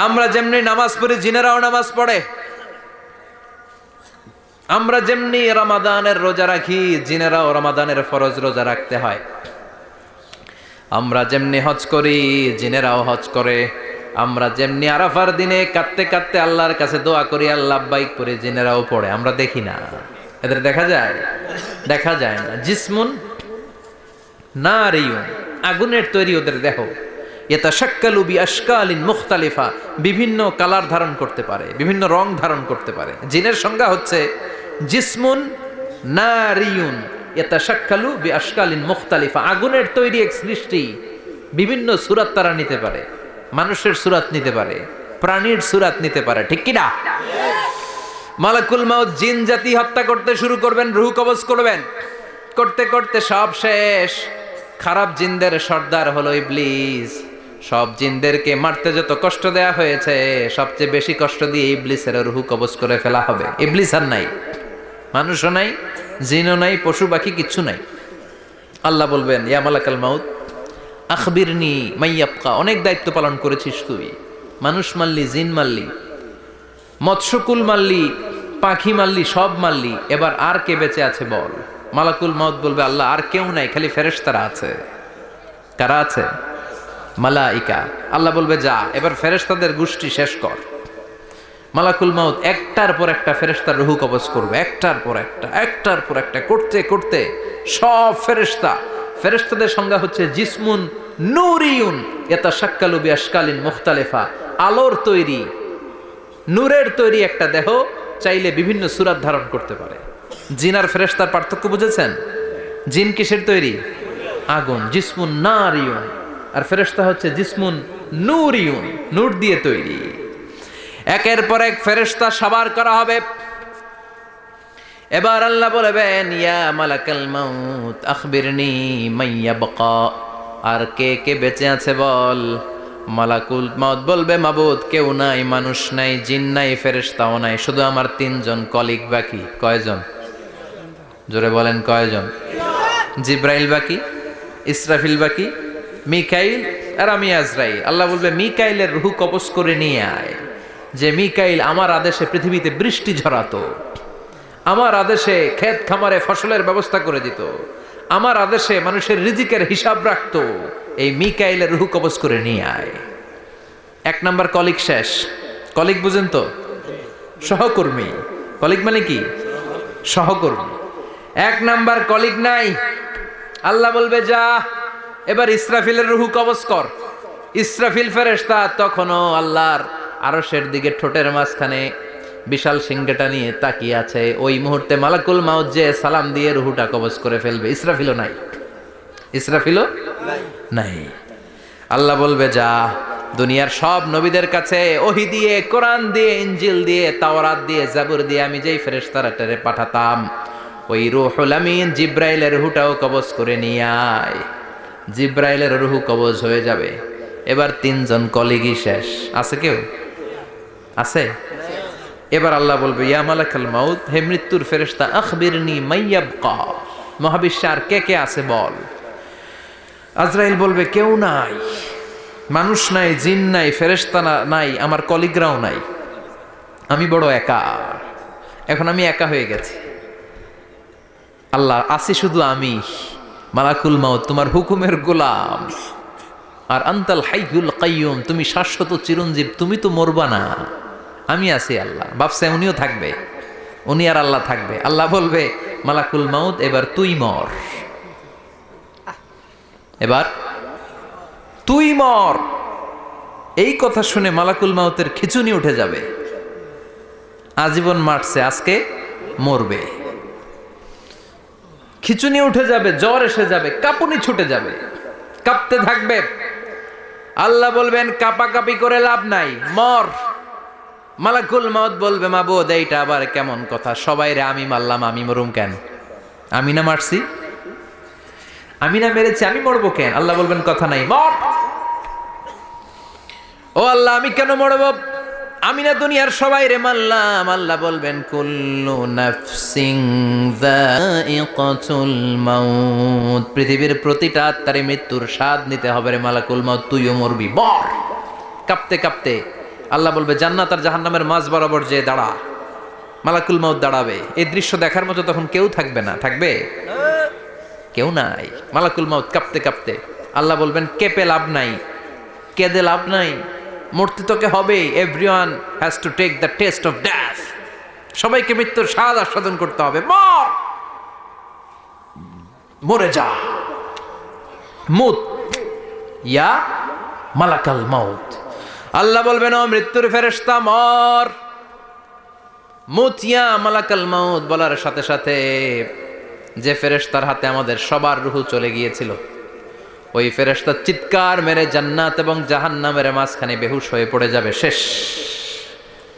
আমরা যেমনি নামাজ পড়ি, জিনেরাও নামাজ পড়ে। আমরা যেমনি রমাদানের রোজা রাখি, জিনেরাও রমাদানের ফরজ রোজা রাখতে হয়। আমরা যেমনি হজ করি, জিনেরাও হজ করে। আমরা যেমনি আরাফার দিনে কাঁদতে কাঁদতে আল্লাহর কাছে দোয়া করি, আল্লাহ লাব্বাইক করে, জিনেরাও পড়ে। আমরা দেখি না, এদের দেখা যায়? দেখা যায় না। জিসমুন নারিয়ুন, আগুনের তৈরি ওদের দেহ। ইয়াতাশাক্কালু বিআশকালিন মুখতালিফা, বিভিন্ন কালার ধারণ করতে পারে, বিভিন্ন রং ধারণ করতে পারে। জিনের সংজ্ঞা হচ্ছে জিসমুন নারিয়ুন ইয়াতাশাক্কালু বিআশকালিন মুখতালিফা, আগুনের তৈরি এক সৃষ্টি। বিভিন্ন সূরত তারা নিতে পারে, মানুষের সূরত নিতে পারে, প্রাণীর সূরত নিতে পারে, ঠিক কি না? মালাকুল মাউত জিন জাতি হত্যা করতে শুরু করবেন, রূহ কবজ করবেন। করতে করতে সব শেষ। খারাপ জিনদের সর্দার হলো ইবলিস। সব জিনদেরকে মারতে যত কষ্ট দেয়া হয়েছে, সবচেয়ে বেশি কষ্ট দিয়ে ইবলিসের রূহ কবজ করে ফেলা হবে। ইবলিস আর নাই, মানুষও নাই, জিনও নাই, পশু পাখি কিচ্ছু নাই। আল্লাহ বলবেন ইয়া মালাকাল মাউত আখবিরনি মাইয়াবকা, অনেক দায়িত্ব পালন করেছিস তুই। মানুষ মারলি, জিন মারলি, মৎস্যকুল মারলি, পাখি মারলি, সব মারলি, এবার আর কে বেঁচে আছে বল? মালাকুল মাউত বলবে আল্লাহ আর কেউ নাই, খালি ফেরেশতারা আছে। কারা আছে? মালাইকা। আল্লাহ বলবে যা এবার ফেরেশতাদের গোষ্ঠী শেষ কর। মালাকুল মাউত একটার পর একটা ফেরেশতার রূহ কবজ করবে, একটার পর একটা, একটার পর একটা, করতে করতে সব ফেরেশতা। ফেরেশতাদের সংজ্ঞা হচ্ছে জিসমুন নূরিয়ুন ইয়াতাশাক্কালু বিআশকালিন মুখতালিফা, আলোর তৈরি, নূরের তৈরি একটা দেহ, চাইলে বিভিন্ন সূরত ধারণ করতে পারে। জিন আর ফেরেশতার পার্থক্য বুঝেছেন? জিন কিসের তৈরি? আগুন, জিসমুন নারিয়ুন। আর ফেরেশতা হচ্ছে জিসমুন নূরিয়ুন, নূর দিয়ে তৈরি। একের পর এক ফেরেশতা সাবার করা হবে। এবার আল্লাহ বলবেন ইয়া মালাকাল মাউত আখবিরনি মাইয়াবকা, আর কে কে বেঁচে আছে বল? মালাকুল মাউত বলবে মাবুদ কেউ নাই, মানুষ নাই, জিন নাই, ফেরেশতাও নাই, শুধু আমার তিনজন কলিগ বাকি। কয়জন? জোরে বলেন কয়জন? জিব্রাইল বাকি, ইসরাফিল বাকি, মিকাইল আর আমি আজরাইল। আল্লাহ বলবে মিকাইলের রূহ কবজ করে নিয়ে আয়। যে মিকাইল আমার আদেশে পৃথিবীতে বৃষ্টি ঝরাতো, আমার আদেশে ক্ষেত খামারে ফসলের ব্যবস্থা করে দিত, আমার আদেশে মানুষের রিজিকের হিসাব রাখতো, এই মিকাইলের রূহ কবজ করে নিয়ে আয়। এক নাম্বার কলিগ শেষ। কলিগ বুঝেন তো? সহকর্মী। কলিগ মানে কি? সহকর্মী। এক নাম্বার কলিগ নাই। আল্লাহ বলবে যা এবার ইসরাফিলের রূহ কবজ কর। ইসরাফিল ফেরেশতা তখনও আল্লাহর আরশের দিকে ঠোঁটের মাঝখানে বিশাল সিংহটা নিয়ে তাকিয়ে আছে। ওই মুহূর্তে মালাকুল মাউত যে সালাম দিয়ে রূহটা কবজ করে ফেলবে। ইসরাফিলও নাই, ইসরাফিলও নাই। আল্লাহ বলবে যা দুনিয়ার সব নবীদের কাছে ওহী দিয়ে, কোরআন দিয়ে, ইনজিল দিয়ে, তাওরাত দিয়ে, জাবুর দিয়ে আমি যেই ফেরেশতারে পাঠাতাম, ওই রূহুল আমিন জিব্রাইলের রূহটাও কবজ করে নিয়ে আয়। জিব্রাইলের রূহ কবজ হয়ে যাবে। এবার তিনজন কলিগই শেষ। আছে কেউ? আছে? এবার আল্লাহ বলবে ইয়া মালাকাল মাউত, হে মৃত্যুর ফেরেশতা আখবিরনি মাইয়াবকা, মহাবিশ্বে আর কে কে আছে বল? আজরাইল বলবে কেউ নাই, মানুষ নাই, জিন নাই, ফেরেশতা নাই, আমার কলিগরাও নাই, আমি বড় একা। এখন আমি একা হয়ে গেছি। আল্লাহ আছি শুধু আমি। মালাকুল মাউত তোমার হুকুমের গোলাম। আর আনতাল হাইয়ুল কাইয়ুম, তুমি শাশ্বত চিরঞ্জীব, তুমি তো মরবা না, আমি আছি। আল্লাহ ভাবছে উনিও থাকবে, উনি আর আল্লাহ থাকবে। আল্লাহ বলবে মালাকুল মাউত এবার তুই মর, এবার তুই মর। এই কথা শুনে মালাকুল মাউতের খিচুনি উঠে যাবে। আজীবন মারছে, আজকে মরবে। খিচুনি উঠে যাবে, জ্বর এসে যাবে, কাঁপুনি ছুটে যাবে, কাঁপতে থাকবে। আল্লাহ বলবেন কাঁপাকাঁপি করে লাভ নাই, মর। মালাকুল মাউত বলবে মাবুদ এইটা আবার কেমন কথা, সবাই রে আমি মারলাম, আমি মরুম কেন? আমি না মারছি, আমি না মেরেছি, আমি মরবো কেন? আল্লাহ বলবেন কথা নাই, মর। ও আল্লাহ আমি কেন মরব? আমি না দুনিয়ার সবাই রে মারলাম। আল্লাহ বলবেন কুল্লু নাফসিন যায়িকাতুল মাউত, পৃথিবীর প্রতিটা আত্মারে মৃত্যুর স্বাদ নিতে হবে রে মালাকুল মাউত, তুইও মরবি, মর। কাঁপতে কাঁপতে আল্লাহ বলবে জান্নাত আর জাহান্নামের মাঝ বরাবর যে দাঁড়া। মালাকুল মাউত দাঁড়াবে, এই দৃশ্য দেখার মতো তখন কেউ থাকবে না, থাকবে কেউ নাই। মালাকুল মাউত কাঁপতে কাঁপতে আল্লাহ বলবেন কেঁপে লাভ নাই, কেঁদে লাভ নাই, মরতে তোকে হবে। Everyone has to take the taste of death, সবাইকে মৃত্যুর স্বাদ আস্বাদন করতে হবে, মর, মরে যা। মুত ইয়া মালাকাল মাউত। আল্লাহ বলবেন ও মৃত্যুর ফেরেশতা মর। মুত ইয়া মালাকাল মাউত বলার সাথে সাথে যে ফেরেশতার হাতে আমাদের সবার রূহ চলে গিয়েছিল, ওই ফেরেশতা চিৎকার মেরে জান্নাত এবং জাহান্নামের মাঝখানে বেহুশ হয়ে পড়ে যাবে, শেষ।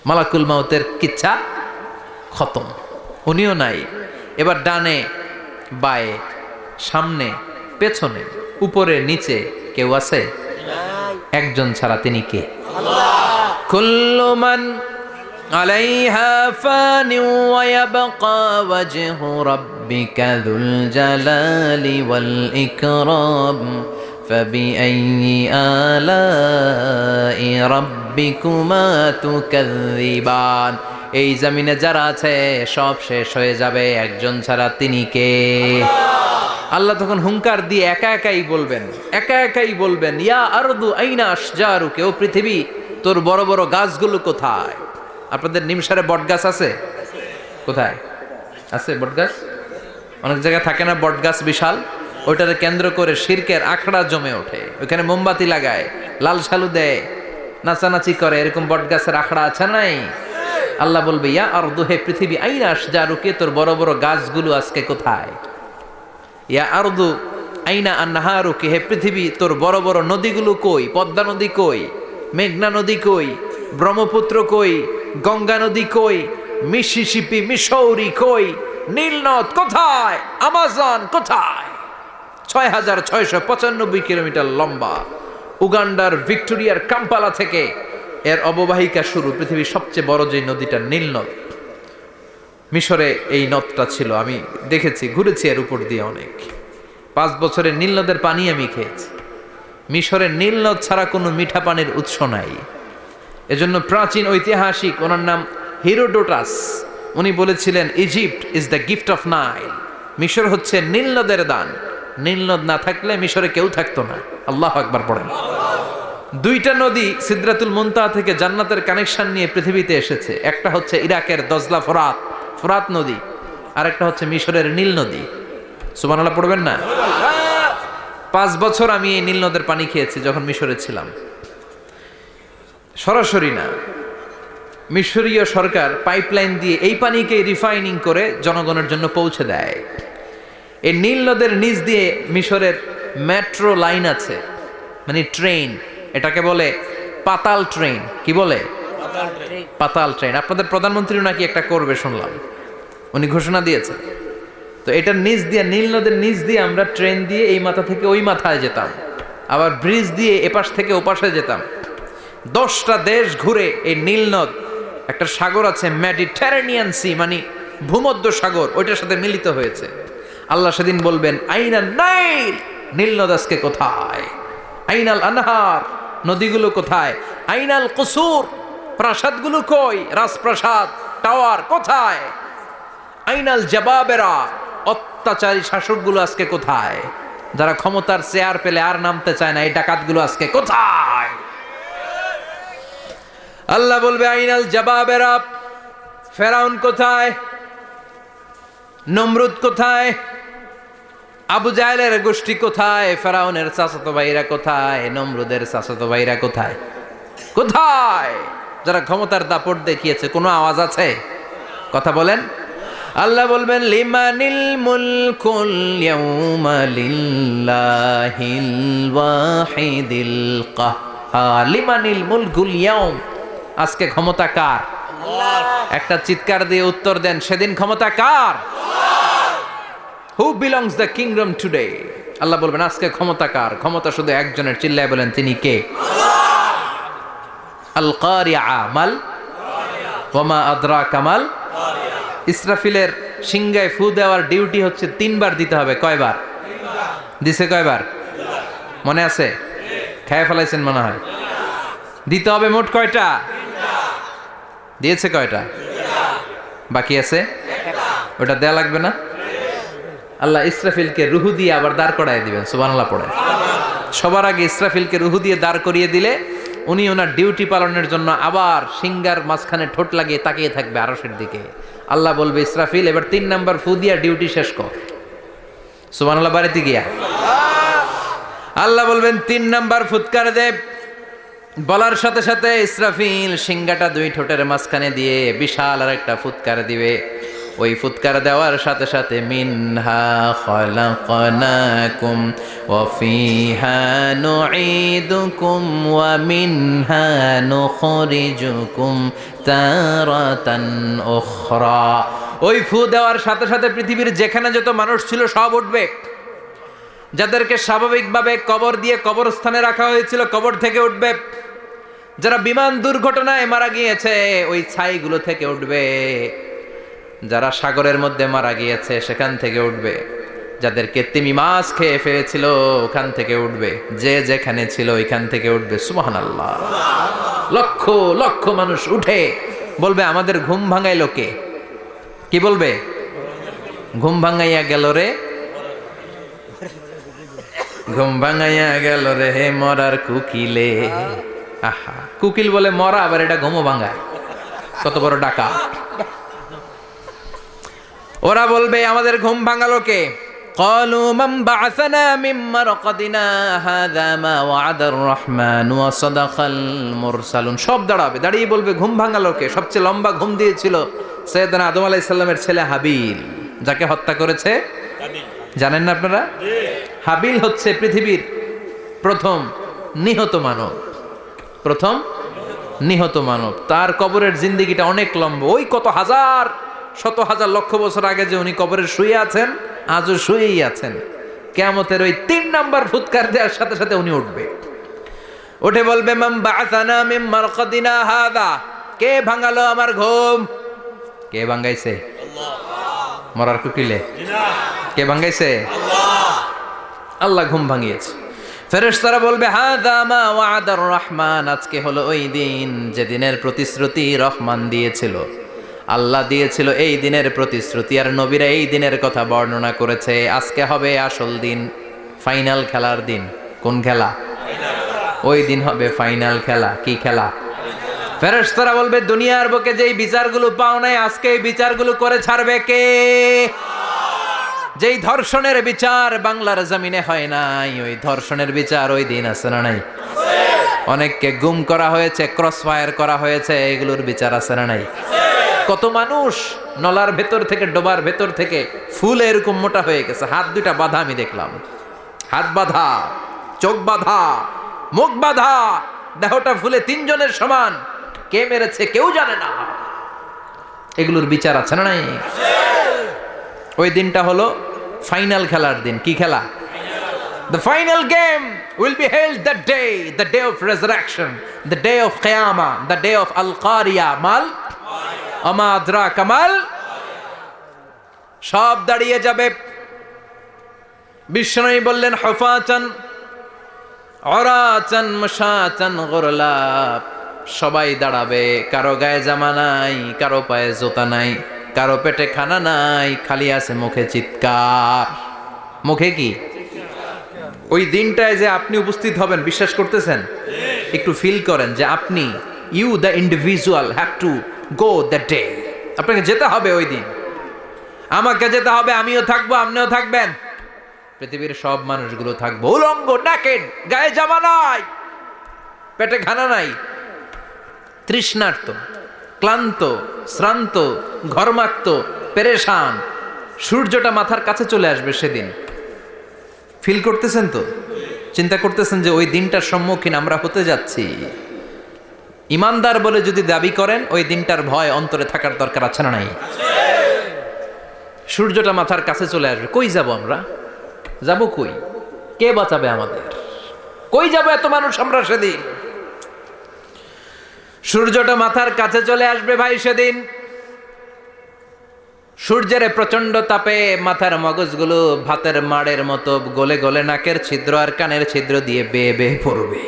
মালাকুল মাউতের কিচ্ছা খতম, উনিও নাই। এবার ডানে বায়ে সামনে পেছনে উপরে নিচে কেউ আছে? একজন ছাড়া, তিনি কে? কুল্লু মান আলাইহা ফানি ওয়া ইয়াবকা ওয়াজহু রাব্বিকা যুল জালালি ওয়াল ইকরাম ফাবিআইয়ি আলাই রাব্বিকুমা তুকাযযিবান। এই জমিনে যারা আছে সব শেষ হয়ে যাবে, একজন ছাড়া, তিনি কে? আল্লাহ তখন হুঙ্কার দিয়ে একা একাই বলবেন ইয়া আরদু আইনা আশজারুকা, ও পৃথিবী তোর বড় বড় গাছগুলো কোথায়? আপনাদের নিমসারে বট গাছ আছে? কোথায় আছে বট গাছ? অনেক জায়গায় থাকে না বট গাছ বিশাল, ওইটাকে কেন্দ্র করে শিরকের আখড়া জমে ওঠে, ওইখানে মোমবাতি লাগায়, লাল সালু দেয়, নাচানাচি করে, এরকম বট গাছের আখড়া আছে নাই? আল্লাহ বলবে ইয়া আরদু, হে পৃথিবী, আইনা আশজারুকা, তোর বড় বড় গাছগুলো আজকে কোথায়? ইয়া আরদু আইনা আনহারুকা, হে পৃথিবী তোর বড় বড় নদীগুলো কই? পদ্মা নদী কই? মেঘনা নদী কই? ব্রহ্মপুত্র কই? গঙ্গা নদী কই? মিসিসিপি, মিসৌরি কই? নীল নদ কোথায়? আমাজন কোথায়? ৬,৬৯৫ কিলোমিটার লম্বা, উগান্ডার ভিক্টোরিয়ার কাম্পালা থেকে এর অববাহিকা শুরু। পৃথিবীর সবচেয়ে বড় যে নদীটা নীল নদ, মিশরে এই নদটা ছিল, আমি দেখেছি, ঘুরেছি এর উপর দিয়ে অনেক। 5 বছরে নীল নদের পানি আমি খেয়েছি। মিশরের নীল নদ ছাড়া কোনো মিঠা পানির উৎস নাই। এজন্য প্রাচীন ঐতিহাসিক, ওনার নাম হিরোডোটাস, উনি বলেছিলেন Egypt is the gift of Nile, মিশর হচ্ছে নীল নদের দান। নীল নদ না থাকলে মিশরে কেউ থাকতো না। আল্লাহু আকবার পড়েন। 2টা নদী সিদরাতুল মুনতাহা থেকে জান্নাতের কানেকশন নিয়ে পৃথিবীতে এসেছে। একটা হচ্ছে ইরাকের দজলা ফোরাত নদী, আর একটা হচ্ছে মিশরের নীল নদী। সুবহানাল্লাহ পড়বেন না? 5 বছর আমি এই নীল নদের পানি খেয়েছি যখন মিশরে ছিলাম। সরাসরি না, মিশরীয় সরকার পাইপলাইন দিয়ে এই পানিকে রিফাইনিং করে জনগণের জন্য পৌঁছে দেয়। এই নীল নদের নিচ দিয়ে মিশরের মেট্রো লাইন আছে, মানে ট্রেন, এটাকে বলে পাতাল ট্রেন। কি বলে? পাতাল ট্রেন। আপনাদের প্রধানমন্ত্রী নাকি একটা করবে শুনলাম, উনি ঘোষণা দিয়েছে। তো এটার নিচ দিয়ে, নীল নদের নিচ দিয়ে আমরা ট্রেন দিয়ে এই মাথা থেকে ওই মাথায় যেতাম, আবার ব্রিজ দিয়ে এপাশ থেকে ওপাশে যেতাম। 10টা দেশ ঘুরে এই নীল নদ, একটা সাগর আছে মেডিটেরেনিয়ান সি, মানে ভূমধ্য সাগর, ওইটার সাথে মিলিত হয়েছে। আল্লাহ সেদিন বলবেন আইনাল নাইল, নীল নদ আজকে কোথায়? আইনাল আনহার, নদীগুলো কোথায়? আইনাল কুসুর, প্রাসাদগুলো কই? রাজপ্রাসাদ, টাওয়ার কোথায়? আইনাল জাবাবেরা, অত্যাচারী শাসকগুলো আজকে কোথায়? যারা ক্ষমতার চেয়ার পেলে আর নামতে চায় না, এই ডাকাতগুলো আজকে কোথায়? আল্লাহ বলবে আইনাল জাবাবেরা, ফেরাউন কোথায়? নমরুদ কোথায়? আবু জাহেলের গোষ্ঠী কোথায়? ফেরাউনের চাচাতো ভাইরা কোথায়? নমরুদের চাচাতো ভাইরা কোথায়? কোথায়? যারা ক্ষমতার দাপট দেখিয়েছে, কোনো আওয়াজ আছে? কথা বলেন। আল্লাহ বলবেন লিমানিল মুলকুল ইয়াউমা লিল্লাহিল ওয়াহিদিল কাহ্হার। লিমানিল মুলকুল ইয়াউম, আজকে ক্ষমতা কার? একটা চিৎকার দিয়ে উত্তর দেন, সেদিন ক্ষমতা কার? Who belongs the kingdom today? আল্লাহ বলবেন আজকে ক্ষমতা কার? ক্ষমতা শুধু একজনের, চিল্লায় বলেন তিনি কে? আল কারিআ মাল ওয়া মা আদরাকা মাল। ইসরাফিলের সিংহায় ফু দেওয়ার ডিউটি হচ্ছে 3 বার দিতে হবে। কয়বার দিছে? কয়বার মনে আছে? খেয়ে ফেলাইছেন মনে হয়। দিতে হবে মোট কয়টা? দিয়েছে কয়টা? বাকি আছে ওটা দেয়া লাগবে না? আল্লাহ ইসরাফিলকে রুহু দিয়ে আবার দাঁড় করায় দিবেন। সুবহানাল্লাহ পড়ে। সবার আগে ইসরাফিলকে রুহু দিয়ে দাঁড় করিয়ে দিলে উনি ওনার ডিউটি পালনের জন্য আবার সিংহার মাঝখানে ঠোঁট লাগিয়ে তাকিয়ে থাকবে আরশের দিকে। আল্লাহ বলবে ইসরাফিল এবার 3 নাম্বার ফু দিয়া ডিউটি শেষ কর। সুবহানাল্লাহ। বাড়িতে গিয়া আল্লাহ বলবেন 3 নাম্বার ফুৎকার দে। বলার সাথে সাথে ইসরাফিল সিংহাটা 2 ঠোঁটের মাঝখানে দিয়ে বিশাল আর একটা ফুৎকার দিবে। ওই ফুৎকার দেওয়ার সাথে সাথে মিনহা খলাকনাকুম ওয়া ফিহা নুঈদুকুম ওয়া মিনহা নুখরিজুকুম তারাতান উখরা। ওই ফু দেওয়ার সাথে সাথে পৃথিবীর যেখানে যত মানুষ ছিল সব উঠবে। যাদেরকে স্বাভাবিকভাবে কবর দিয়ে কবরস্থানে রাখা হয়েছিল কবর থেকে উঠবে। যারা বিমান দুর্ঘটনায় মারা গিয়েছে ওই ছাইগুলো থেকে উঠবে। যারা সাগরের মধ্যে মারা গিয়েছে সেখান থেকে উঠবে। যাদেরকে তিমি মাছ খেয়ে ফেলেছিল ওখান থেকে উঠবে। যে যেখানে ছিল ওইখান থেকে উঠবে। সুবহানাল্লাহ। লক্ষ লক্ষ মানুষ উঠে বলবে আমাদের ঘুম ভাঙাইল কে? কি বলবে? ঘুম ভাঙাইয়া গেল রে, ঘুম ভাঙাইয়া গেল রে হে মরার কুকিলে। আহা, কুকিল বলে মরা, আবার এটা ঘুমো ভাঙায়। কত বড় ডাকা। ওরা বলবে আমাদের ঘুম ভাঙালো কে? ক্বালু মান বা'আসানা মিন মারকাদিনা হাযা মা ওয়া'আদার রহমান ওয়া সাদাকাল মুরসালুন। সব দাঁড়াবে, দাঁড়িয়ে বলবে ঘুম ভাঙালো কে? সবচেয়ে লম্বা ঘুম দিয়েছিল সাইয়েদনা আদম আলাইহিস সালামের ছেলে হাবিল, যাকে হত্যা করেছে জানেন না আপনারা? হাবিল হচ্ছে পৃথিবীর প্রথম নিহত মানব। প্রথম নিহত মানব। তার কবরের জিন্দেগিটা অনেক লম্বা। ওই কত হাজার শত হাজার লক্ষ বছর আগে যে উনি কবরে শুয়ে আছেন, আজও শুয়েই আছেন। কিয়ামতের ওই 3 নাম্বার ফুৎকার দেওয়ার সাথে সাথে উনি উঠবে। উঠে বলবে মান বা'আসানা মিন মারকাদিনা হাযা। কে ভাঙালো আমার ঘুম? কে ভাঙাইছে? আল্লাহ। মরার কুকিলে কে ভাঙাইছে? আল্লাহ। আল্লাহ ঘুম ভাঙিয়েছে। ফেরেশতারা বলবে হাযা মা ওয়া'আদার রহমান। আজকে হলো ওই দিন যে দিনের প্রতিশ্রুতি রহমান দিয়েছিল। আল্লাহ দিয়েছিল এই দিনের প্রতিশ্রুতি, আর নবীরা এই দিনের কথা বর্ণনা করেছে। আজকে হবে আসল দিন, ফাইনাল খেলার দিন। কোন খেলা? ওই দিন হবে ফাইনাল খেলা। কি খেলা? ফেরেশতারা বলবে দুনিয়ার বুকে যেই বিচারগুলো পাও নাই আজকে এই বিচারগুলো করে ছাড়বে কে? যেই ধর্ষণের বিচার বাংলার জমিনে হয় নাই, ওই ধর্ষণের বিচার ওই দিন আছে না নাই? অনেককে গুম করা হয়েছে, ক্রস ফায়ার করা হয়েছে, এগুলোর বিচার আছে না নাই? কত মানুষ নলার ভেতর থেকে, ডোবার ভেতর থেকে ফুল এরকম মোটা হয়ে গেছে। হাত 2টা বাঁধা আমি দেখলাম। হাত বাঁধা, চোখ বাঁধা, মুখ বাঁধা, দেহটা ফুলে 3 জনের সমান। কে মেরেছে কেউ জানে না। এগুলোর বিচার আছে না নাই? ওই দিনটা হলো ফাইনাল খেলার দিন। কি খেলা? The final game will be held that day, the day of resurrection, the day of Qiyamah, the day of Al-Qariya. Mal আমা আদরাকা মাল। সব দাঁড়িয়ে যাবে। বিষ্ণু বললেন হুফাতান উরাতান মাশাতান গুরলা। সবাই দাঁড়াবে। কারো গায়ে জামা নাই, কারো পায়ে জুতা নাই, কারো পেটে খানা নাই, খালি আছে মুখে চিৎকার। মুখে কি? ওই দিনটায় যে আপনি উপস্থিত হবেন, বিশ্বাস করতেছেন? একটু ফিল করেন যে আপনি, you the individual have to go that day. আপনাকে যেতে হবে ওই দিন। আমাকে যেতে হবে, আমিও থাকবো, আপনিও থাকবেন। পৃথিবীর সব মানুষগুলো থাকবো উলঙ্গ, নাকেড, গায়ে জামা নাই, পেটে খানা নাই, তৃষ্ণার্ত, ক্লান্ত, শ্রান্ত, ঘর্মাক্ত, পেরেশান। সূর্যটা মাথার কাছে চলে আসবে সেদিন। ফিল করতেছেন তো? চিন্তা করতেছেন যে ওই দিনটার সম্মুখীন আমরা হতে যাচ্ছি। ইমানদার বলে যদি দাবি করেন, ওই দিনটার ভয় অন্তরে থাকার দরকার আছে না নাই? সূর্যটা মাথার কাছে চলে আসবে, কই যাব আমরা? যাব কই? কে বাঁচাবে আমাদের? কই যাব এত মানুষ আমরা সেদিন? সূর্যটা মাথার কাছে চলে আসবে ভাই সেদিন। সূর্যের প্রচন্ড তাপে মাথার মগজগুলো ভাতের মাড়ের মতো গলে গলে নাকের ছিদ্র আর কানের ছিদ্র দিয়ে বেয়ে বেয়ে পড়বে।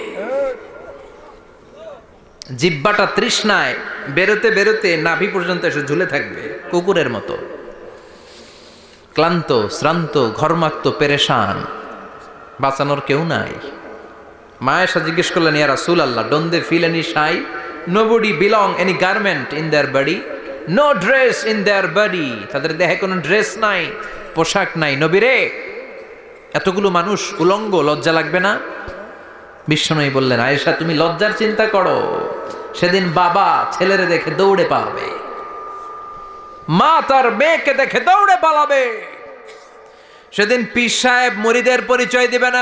জিহ্বাটা তৃষ্ণায় বেরোতে বেরোতে নাভি পর্যন্ত এসে ঝুলে থাকবে কুকুরের মতো। ক্লান্ত, শ্রান্ত, ঘর্মাক্ত, পেরেশান, বাঁচানোর কেউ নাই। মা আয়েশা জিজ্ঞেস করলেন, ইয়া রাসূলুল্লাহ, don't they feel any shy? Nobody belong any garment in their body, no dress in their body. তাদের দেহে কোনো ড্রেস নাই, পোশাক নাই। নবী রে, এতগুলো মানুষ উলঙ্গ, লজ্জা লাগবে না? বিশ্বনবী বললেন, আয়েশা তুমি লজ্জার চিন্তা করো, সেদিন বাবা ছেলেরে দেখে দৌড়ে পালাবে, মা তার মেয়েকে দেখে দৌড়ে পালাবে। সেদিন পীর সাহেব মুরিদের পরিচয় দিবে না,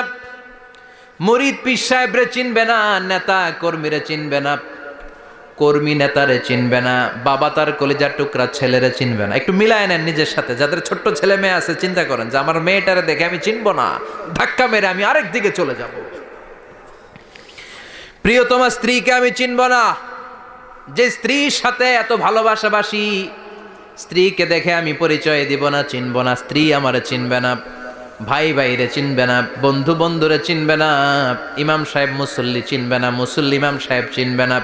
মুরিদ পীর সাহেবরে চিনবে না, নেতা কর্মীরে চিনবে না, কর্মী নেতারে চিনবে না, বাবা তার কলিজার টুকরা ছেলেরে চিনবে না। একটু মিলায় নেন নিজের সাথে। যাদের ছোট্ট ছেলে মেয়ে আছে, চিন্তা করেন যে আমার মেয়েটারে দেখে আমি চিনবো না, ধাক্কা মেরে আমি আরেক দিকে চলে যাব। প্রিয়তমা স্ত্রীকে আমি চিনব না, যে স্ত্রীর সাথে এত ভালোবাসাবাসি, স্ত্রীকে দেখে আমি পরিচয় দিব না, চিনব না। স্ত্রী আমারে চিনবে না, ভাই ভাইরে চিনবে না, বন্ধু বন্ধুরে চিনবে না, ইমাম সাহেব মুসল্লি চিনবে না, মুসল্লি ইমাম সাহেব চিনবে না,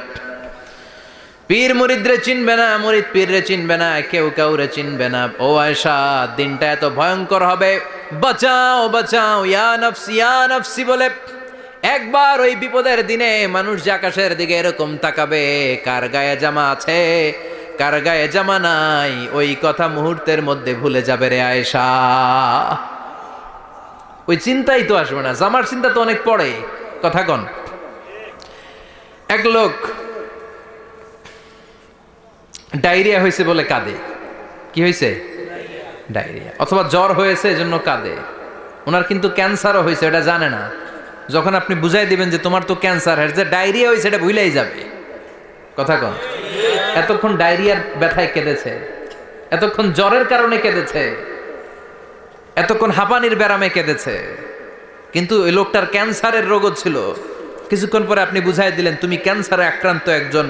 পীর মুরিদরে চিনবে না, মুরিদ পীররে চিনবে না, কেউ কাউরে চিনবে না। ও আয়েশা, দিনটা এত ভয়ঙ্কর হবে। বাঁচাও বাঁচাও, ইয়া নফসি ইয়া নফসি বলে একবার ওই বিপদের দিনে মানুষ যে আকাশের দিকে এরকম তাকাবে, কার গায়ে জামা আছে কার গায়ে জামা নাই, ওই কথা মুহূর্তের মধ্যে ভুলে যাবে রে আয়েশা। ওই চিন্তাই তো আসবে না, জামার চিন্তা তো অনেক পরে। কথা কন। এক লোক ডায়রিয়া হয়েছে বলে কাঁদে। কি হয়েছে? ডায়রিয়া। অথবা জ্বর হয়েছে এজন্য কাঁদে। ওনার কিন্তু ক্যান্সারও হয়েছে, এটা জানে না। যখন আপনি বুঝাই দিবেন যে তোমার তো ক্যান্সার, যে ডায়রিয়া হয়েছে এটা ভুলেই যাবে। কথা কন। এতক্ষণ ডায়রিয়ার ব্যথায় কেঁদেছে, এতক্ষণ জ্বরের কারণে কেঁদেছে, এতক্ষণ হাঁপানির ব্যারামে কেঁদেছে, কিন্তু ওই লোকটার ক্যান্সারের রোগও ছিল। কিছুক্ষণ পরে আপনি বুঝাই দিলেন তুমি ক্যান্সারে আক্রান্ত একজন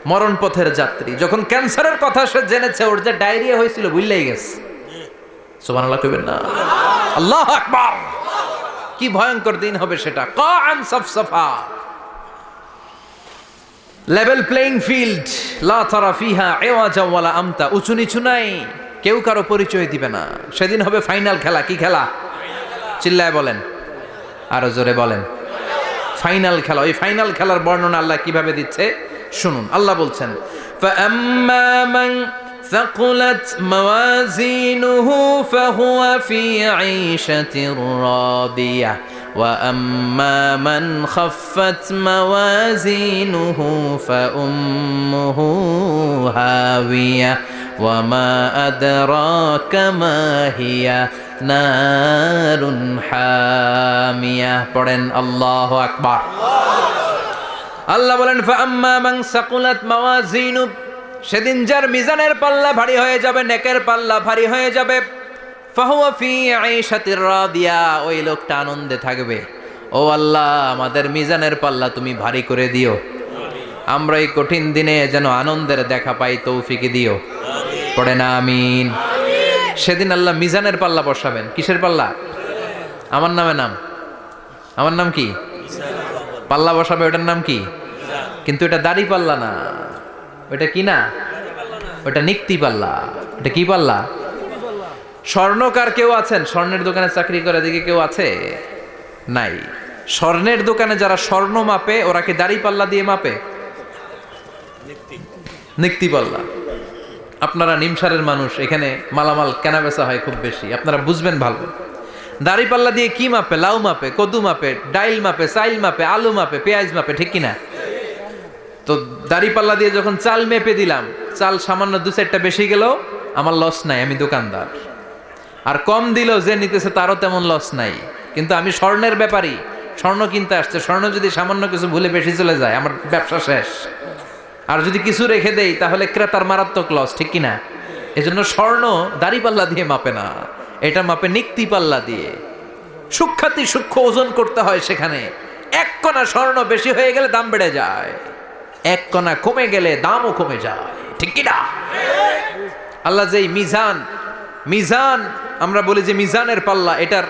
মরণ পথের যাত্রী। যখন ক্যান্সারের কথা সে জেনেছে, ওর যে ডায়রিয়া হয়েছিল ভুললেই গেছে। সুবহানাল্লাহ কইবেন না? আল্লাহু আকবার। কি ভয়ঙ্কর দিন হবে সেটা। কাআন সাফসাফা, লেভেল প্লেইং ফিল্ড, লা তারা ফিহা ইওয়াজা ওয়ালা আমতা। উঁচু নিচু নাই, কেউ কারো পরিচয় দিবে না। সেদিন হবে ফাইনাল খেলা। কি খেলা? চিল্লায় বলেন, আরো জোরে বলেন। ফাইনাল খেলা। ওই ফাইনাল খেলার বর্ণনা আল্লাহ কিভাবে দিচ্ছে শুনুন। আল্লাহ বলছেন, ফাআম্মা মান ثقلت موازينه فهو في عيشة راضية وأما من خفت موازينه فأمه هاوية وما أدراك ما هي نار حامية. পড়েন আল্লাহু আকবার। আল্লাহ বলেন, ফাআম্মা মান সাকুলাত মাওয়াজিনু, সেদিন যার মিজানের পাল্লা ভারী হয়ে যাবে, নেকের পাল্লা ভারী হয়ে যাবে, ফাহুয়া ফি আইশাতির রাদিয়া, ওই লোকটা আনন্দে থাকবে। ও আল্লাহ, আমাদের মিজানের পাল্লা তুমি ভারী করে দিও, আমরা এই কঠিন দিনে যেন আনন্দের দেখা পাই, তৌফিক দিও। পড়ে না আমিন। সেদিন আল্লাহ মিজানের পাল্লা বসাবেন। কিসের পাল্লা? আমার নামে নাম, আমার নাম কি? পাল্লা বসাবে, ওটার নাম কি? কিন্তু এটা দাড়ি পাল্লা না, ওটা কি না, ওটা নিক্তি পাল্লা। এটা কি পাল্লা? স্বর্ণকার কেউ আছেন? স্বর্ণের দোকানে চাকরি করে দিকে কেউ আছে? নাই। স্বর্ণের দোকানে যারা স্বর্ণ মাপে, ওরা কি দাড়ি পাল্লা দিয়ে মাপে? নিক্তি পাল্লা। আপনারা নিমসারের মানুষ, এখানে মালামাল কেনা বেচা হয় খুব বেশি, আপনারা বুঝবেন ভালো। দাড়ি পাল্লা দিয়ে কি মাপে? লাউ মাপে, কদু মাপে, ডাইল মাপে, চাইল মাপে, আলু মাপে, পেঁয়াজ মাপে, ঠিক কিনা? তো দাড়িপাল্লা দিয়ে যখন চাল মেপে দিলাম, চাল সামান্য 2-4টা বেশি গেল, আমার লস নাই, আমি দোকানদার। আর কম দিল যে নিতেছে তারও তেমন লস নাই, কিন্তু আমি স্বর্ণের ব্যাপারী, স্বর্ণ কিনতে আসছে, স্বর্ণ যদি সামান্য কিছু ভুলে বেশি চলে যায় আমার ব্যবসা শেষ। আর যদি কিছু রেখে দেই তাহলে ক্রেতার মারাত্মক লস, ঠিক কিনা? এজন্য স্বর্ণ দাড়িপাল্লা দিয়ে মাপে না, এটা মাপে নিক্তি পাল্লা দিয়ে। সূক্ষ্মাতি সূক্ষ্ম ওজন করতে হয় সেখানে। 1 কণা স্বর্ণ বেশি হয়ে গেলে দাম বেড়ে যায়, 1 কণা কমে গেলে দামও কমে যায়, ঠিক কিনা? আল্লাহ যেই মিজান আমরা বলি যে মিজানের পাল্লা, এটার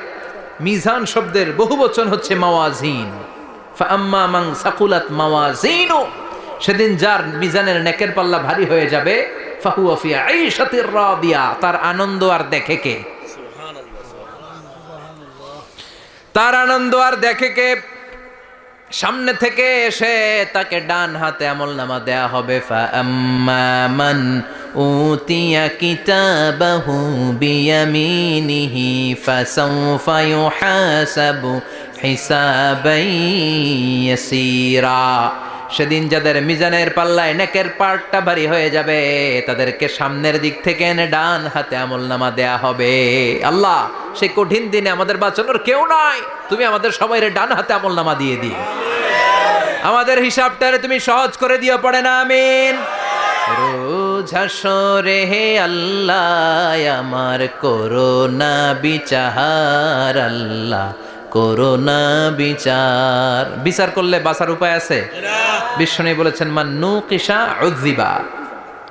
মিজান শব্দের বহু বচন হচ্ছে মাওয়াজিন। ফাআম্মা মান সাকুলাত মাওয়াজিনু, সেদিন যার মিজানের নেকের পাল্লা ভারী হয়ে যাবে, ফাহুয়া ফি আইশাতির রাদিয়া, তার আনন্দ আর দেখে কে? তার আনন্দ আর দেখে কে? সামনে থেকে এসে তাকে ডান হাতে আমলনামা দেয়া হবে। ফাআম্মা মান উতিয়া কিতাবাহু বিয়ামিনিহি ফাসাউফা ইউহাসাবু হিসাবান ইয়াসীরা, সেদিন যাদের মিজানের পাল্লায় নেকের পার্টটা ভারী হয়ে যাবে তাদেরকে সামনের দিক থেকে এনে ডান হাতে আমলনামা দেয়া হবে। আল্লাহ, সেই কঠিন দিনে আমাদের বাঁচানোর কেউ নাই, তুমি আমাদের সবাইরে ডান হাতে আমলনামা দিয়ে দিও, আমাদের হিসাবটারে তুমি সহজ করে দিও, পড়ে না আমিন। রোজ হাসরে হে আল্লাহ আমার করোনা বিচার, আল্লাহ করোনা বিচার। বিচার করলে বাঁচার উপায় আছে? বিশ্বনবী বলেছেন মান নুকিশা উযিবা,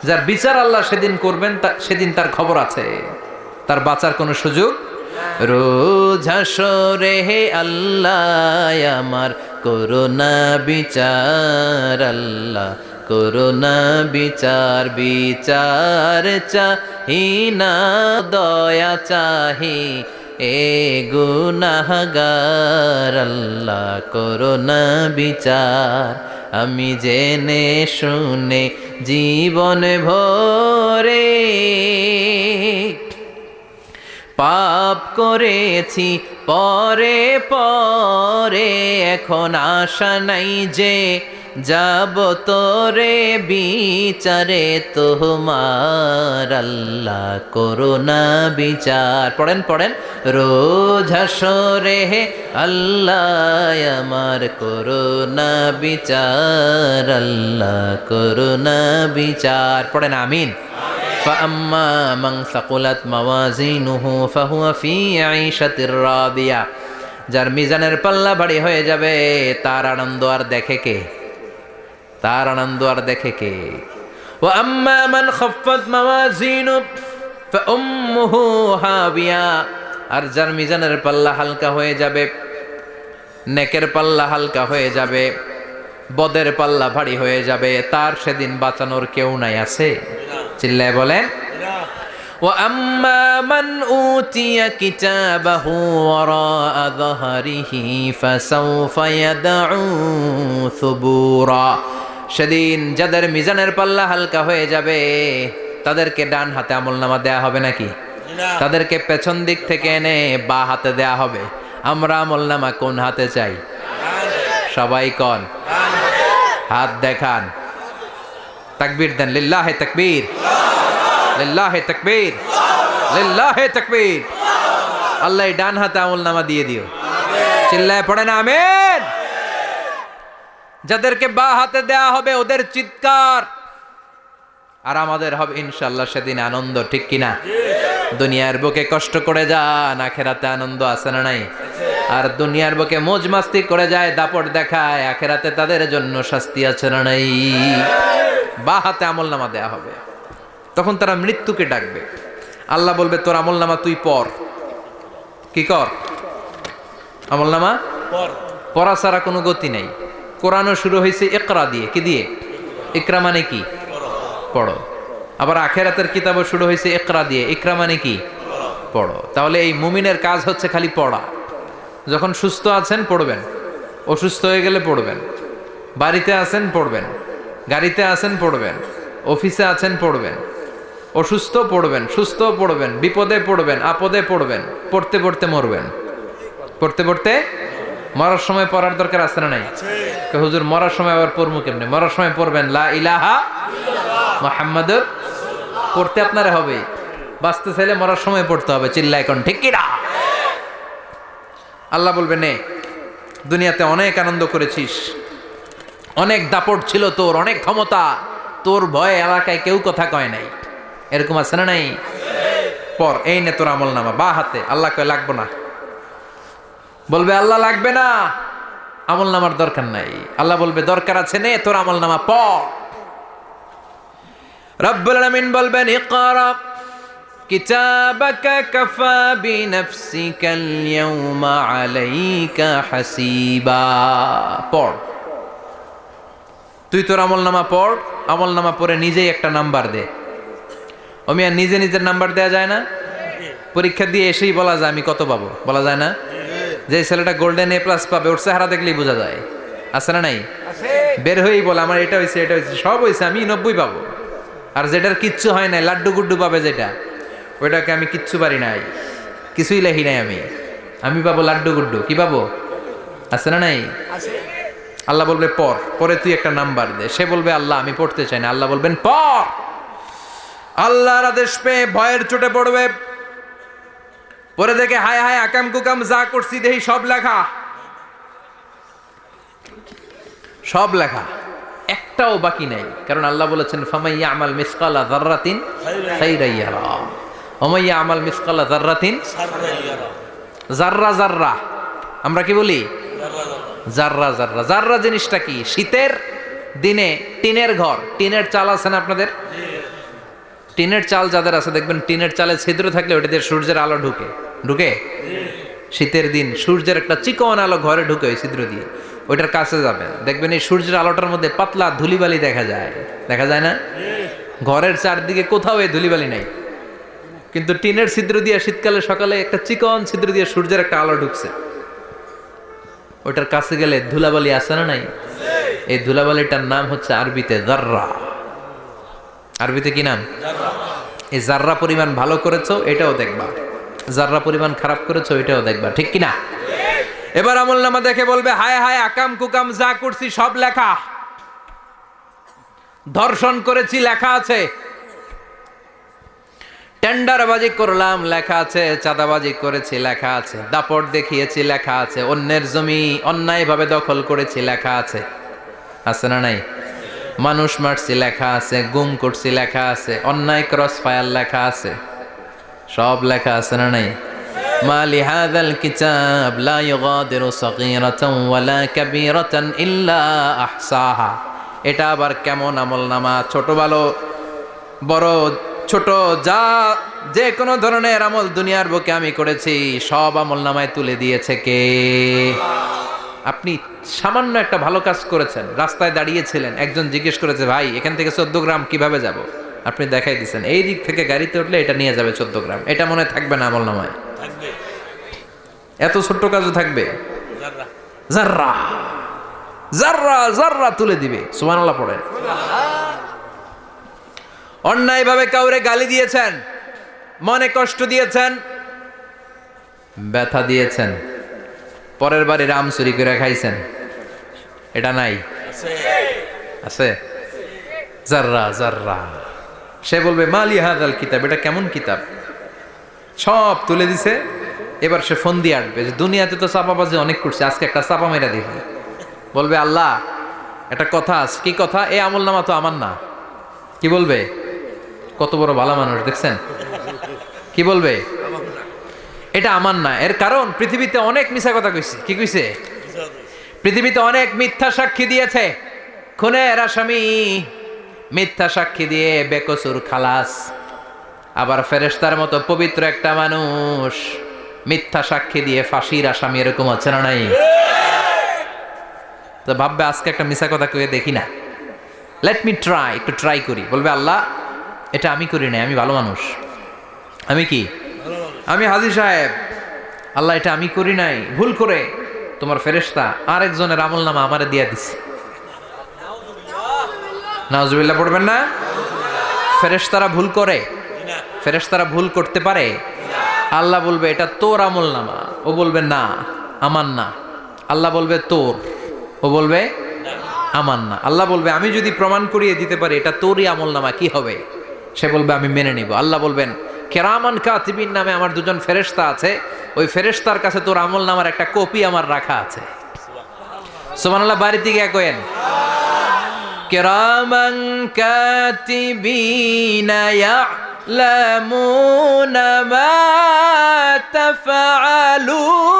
যার বিচার আল্লাহ সেদিন করবেন সেদিন তার খবর আছে, তার বাঁচার কোনো সুযোগ। রোজ হাসরে হে আল্লাহ আমার করোনা বিচার, আল্লাহ করোনা বিচার। বিচার চাহি না দয়া চাহি এ গুনাহগার, আল্লাহ করোনা বিচার। আমি জেনে শুনে জীবন ভরে পাপ করেছি পরে পরে, এখন আশা নাই যে যাব তোরে বিচারে তোমার, আল্লাহ করোনা বিচার। পড়েন রোজ হাসরে হে আল্লাহ আমার করোনা বিচার, আল্লাহ করোনা বিচার। পড়েন আমিন। ফাআম্মা মান সাকুলাত মাওয়াজিনুহু ফাহুয়া ফি আইশাতির রাদিয়া, যার মিজানের পাল্লা ভারী হয়ে যাবে তার আনন্দ আর দেখে কে? তার আনন্দ আর দেখে কে? ওয়া আম্মা মান খাফফাত মাওয়াজিনু ফাউম্মুহু হাবিয়া, আর যার মিজানের পাল্লা হালকা হয়ে যাবে, নেকের পাল্লা হালকা হয়ে যাবে, বদের পাল্লা ভারী হয়ে যাবে, তার সেদিন বাঁচানোর কেউ নাই, আছে? চিল্লায় বলেন। ওয়া আম্মা মান উতিয়া কিতাবাহু ওয়ারাআ যাহরিহি ফাসাউফা ইয়াদউ সুবুরা, সেদিন যাদের মিজানের পাল্লা হালকা হয়ে যাবে তাদেরকে ডান হাতে আমলনামা দেয়া হবে নাকি? তাদেরকে পেছন দিক থেকে এনে বা হাতে দেয়া হবে। আমরা আমলনামা কোন হাতে চাই? সবাই কোন হাত দেখান, তাকবীর দেন, লিল্লাহে তাকবীর, লিল্লাহে তাকবীর, লিল্লাহে তাকবীর। আল্লাহ ডান হাতে আমলনামা দিয়ে দিও, চিল্লায় পড়েন আমিন। যাদেরকে বা হাতে দেয়া হবে ওদের চিৎকার, আর আমাদের হবে ইনশাআল্লাহ সেদিন আনন্দ, ঠিক কিনা? দুনিয়ার বুকে কষ্ট করে যান, আখেরাতে আনন্দ আছে না নাই? আর দুনিয়ার বুকে মौज মাস্তি করে যায়, দাপট দেখায়, আখেরাতে তাদের জন্য শাস্তি আছে না নাই? বা হাতে আমলনামা দেয়া হবে, তখন তারা মৃত্যুকে ডাকবে। আল্লাহ বলবে তোর আমলনামা তুই পড়। কি কর? আমলনামা পড়া ছাড়া কোনো গতি নাই। কোরআনও শুরু হয়েছে ইকরা দিয়ে। কি দিয়ে? ইকরা মানে কি? পড়ো। আবার আখেরাতের কিতাবও শুরু হয়েছে ইকরা দিয়ে। ইকরা মানে কি? পড়ো। তাহলে এই মুমিনের কাজ হচ্ছে খালি পড়া। যখন সুস্থ আছেন পড়বেন, অসুস্থ হয়ে গেলে পড়বেন, বাড়িতে আছেন পড়বেন, গাড়িতে আছেন পড়বেন, অফিসে আছেন পড়বেন, অসুস্থ পড়বেন, সুস্থ পড়বেন, বিপদে পড়বেন, আপদে পড়বেন, পড়তে পড়তে মরবেন, পড়তে পড়তে মরার সময় পড়ার দরকার আছে না নাই? হুজুর মরার সময় আবার পড়বো কেমনে? মরার সময় পড়বেন লা ইলাহা মুহাম্মাদুর, পড়তে আপনারে হবে, বাঁচতে চাইলে মরার সময় পড়তে হবে। চিল্লায় কোন ঠিক কিনা? আল্লাহ বলবে নে, দুনিয়াতে অনেক আনন্দ করেছিস, অনেক দাপট ছিল তোর, অনেক ক্ষমতা, তোর ভয়ে এলাকায় কেউ কথা কয় নাই, এরকম আছে না নাই? পর এই নে তোর আমল নামা, বা হাতে। আল্লাহ কয় লাগবো না। বলবে আল্লাহ লাগবে না, আমল নামার দরকার নাই। আল্লাহ বলবে দরকার আছে, নে তোর আমল নামা পড়। রব্বুল আলামিন বলবেন ইকরা কিতাবাকা কাফা বিনাফসিকাল ইয়াউমা আলাইকা হাসিবা। পড়, তুই তোর আমল নামা পড়। আমল নামা পড়ে নিজেই একটা নাম্বার দে। ওমিয়া নিজে নিজের নাম্বার দেয়া যায় না? পরীক্ষা দিয়ে এসেই বলা যায় আমি কত পাবো, বলা যায় না? যে ছেলেটা গোল্ডেন এ প্লাস পাবে ওর চেহারা দেখলেই বোঝা যায়, আছে না নাই? বের হয়েই বলে আমার এটা হয়েছে, এটা হয়েছে, সব হয়েছে, আমি 90 পাবো। আর যেটার কিচ্ছু হয় নাই, লাড্ডু গুড্ডু পাবে যেটা, ওইটাকে আমি কিচ্ছু পারি নাই, কিছুই লেখি নাই আমি পাবো লাড্ডু গুড্ডু। কি পাবো? আছে না নাই? আল্লাহ বলবে পড়, পরে তুই একটা নাম্বার দে। সে বলবে আল্লাহ আমি পড়তে চাই না। আল্লাহ বলবেন পড়। আল্লাহর আদেশ পেয়ে ভয়ের চোটে পড়বে, পরে দেখে হায় হায় আকাম কুকাম যা করছি দেখি সব লেখা, সব লেখা, একটাও বাকি নাই। কারণ আল্লাহ বলেছেন ফামাইয়া আমাল মিসকালা যাররাতিন খাইরান ইয়ারা ওয়া মাইয়া আমাল মিসকালা যাররাতিন যাররা যাররা। আমরা কি বলি? যাররা যাররা। যাররা জিনিসটা কি? শীতের দিনে টিনের ঘর, টিনের চাল আছে না আপনাদের? টিনের চাল যাদের আছে দেখবেন টিনের চালে ছিদ্র থাকলে ওটা দিয়ে সূর্যের আলো ঢুকে ঢুকে শীতের দিন সূর্যের একটা চিকন আলো ঘরে ঢুকে ওই ছিদ্র দিয়ে, ওইটার কাছে যাবেন দেখবেন এই সূর্যের আলোটার মধ্যে পাতলা ধুলিবালি দেখা যায়, দেখা যায় না? ঘরের চারদিকে কোথাও এই ধুলিবালি নাই, কিন্তু টিনের ছিদ্র দিয়ে শীতকালে সকালে একটা চিকন ছিদ্র দিয়ে সূর্যের একটা আলো ঢুকছে, ওইটার কাছে গেলে ধুলাবালি আছে না নাই? এই ধুলাবালিটার নাম হচ্ছে আরবিতে যাররা। আরবিতে কি নাম? এই যাররা পরিমাণ ভালো করেছো এটাও দেখবা, যাররা পরিমাণ খারাপ করেছো এটাও দেখবা, ঠিক কিনা? এবার আমলনামা দেখে বলবে হায় হায় আকাম কুকাম যা করছি সব লেখা, ধর্ষণ করেছি লেখা আছে, টেন্ডারবাজি করলাম লেখা আছে, চাঁদাবাজি করেছি লেখা আছে, দাপট দেখিয়েছি লেখা আছে, অন্যের জমি অন্যায়ভাবে দখল করেছি লেখা আছে, আছে না নাই? মানুষ মারছি লেখা আছে, গুম করছি লেখা আছে, অন্যায় ক্রস ফায়ার লেখা আছে, সব লেখা আছে না নাই? মা লিহাযাল কিতাব লা ইউগাদিরু সাগীরাতান ওয়ালা কাবীরাতান ইল্লা আহসাহা। এটা আবার কেমন আমলনামা? ছোট ভালো বড় ছোট যা যে কোনো ধরনের আমল দুনিয়ার বুকে আমি করেছি সব আমলনামায় তুলে দিয়েছে কে? আপনি সামান্য একটা ভালো কাজ করেছেন, রাস্তায় দাঁড়িয়েছিলেন, একজন জিজ্ঞেস করেছে ভাই এখান থেকে 14 গ্রাম কিভাবে যাব, আপনি দেখাই দিচ্ছেন এই দিক থেকে গাড়িতে উঠলে এটা নিয়ে যাবে 14 গ্রাম, এটা মনে থাকবে না আমলনামায়? এত ছোট্ট কাজও থাকবে? যাররা যাররা যাররা তুলে দিবে। সুবহানাল্লাহ পড়েন। অন্যায়ভাবে কাউরে গালি দিয়েছেন, মনে কষ্ট দিয়েছেন, ব্যথা দিয়েছেন, পরের বাড়ি রাম চুরি করে খাইছেন, এটা নাই? আছে। যাররা যাররা। সে বলবে মা লিহাযাল কিতাব, এটা কেমন কিতাব? সব তুলে দিছে। এবার সে ফোন দিয়ে আসবে যে দুনিয়াতে তো চাপাবাজি অনেক করছে, আজকে একটা চাপা মেরা দিবে। বলবে আল্লাহ একটা কথা আছে। কি কথা? এই আমলনামা তো আমার না। কি বলবে? কত বড় ভালো মানুষ দেখছেন? কি বলবে? এটা আমার না। এর কারণ পৃথিবীতে অনেক মিথ্যা কথা কইছে। কি কইছে? পৃথিবীতে অনেক মিথ্যা সাক্ষী দিয়েছে, খুনের আসামি মিথ্যা সাক্ষী দিয়ে বেকসুর খালাস। আবার ফেরেশতার মতো পবিত্র একটা মানুষ মিথ্যা সাক্ষী দিয়ে ফাঁসির আসামি, এরকম আছে না নাই? তো ভাববে আজকে একটা মিথ্যা কথা কয়ে দেখি না, লেট মি ট্রাই, একটু ট্রাই করি। বলবে আল্লাহ এটা আমি করি নাই, আমি ভালো মানুষ। আমি কি? আমি হাজী সাহেব। আল্লাহ এটা আমি করি নাই, ভুল করে তোমার ফেরেশতা আরেকজনের আমলনামা আমারে দিয়া দিছে। নাউজুবিল্লাহ পড়বেন না? ফেরেশতারা ভুল করে? ফেরেশতারা ভুল করতে পারে? আল্লাহ বলবে এটা তোর আমলনামা, ও বলবে না আমার না। আল্লাহ বলবে তোর, ও বলবে আমার না। আল্লাহ বলবে আমি যদি প্রমাণ করিয়ে দিতে পারি এটা তোরই আমল নামা, কি হবে? সে বলবে আমি মেনে নিব। আল্লাহ বলবেন কেরামান কাতিবিন নামে আমার দুজন ফেরেশতা আছে, ওই ফেরেশতার কাছে তোর আমল নামার একটা কপি আমার রাখা আছে। সুবহানাল্লাহ, বাড়িতে গিয়ে কয়েন কেরামান কাতিবিনা ইয়ালামুনা মা তাফআলুন।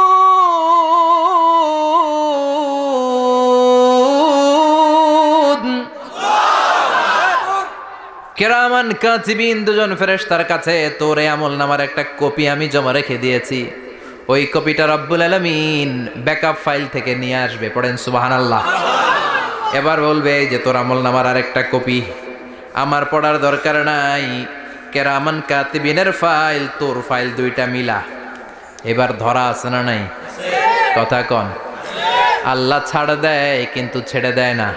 কেরামান কাতিবিন দুজন ফেরেশতার কাছে তোর এই আমল নামার একটা কপি আমি জমা রেখে দিয়েছি। ওই কপিটা রব্বুল আলামিন ব্যাকআপ ফাইল থেকে নিয়ে আসবে। পড়েন সুবহানাল্লাহ। এবার বলবে এই যে তোর আমল নামার আরেকটা কপি আমার পড়ার দরকার নাই, কেরামান কাতিবিনের ফাইল তোর ফাইল দুইটা মিলা। এবার ধরা আছে না নাই? কথা কন। আল্লাহ ছাড় দেয় কিন্তু ছেড়ে দেয় না।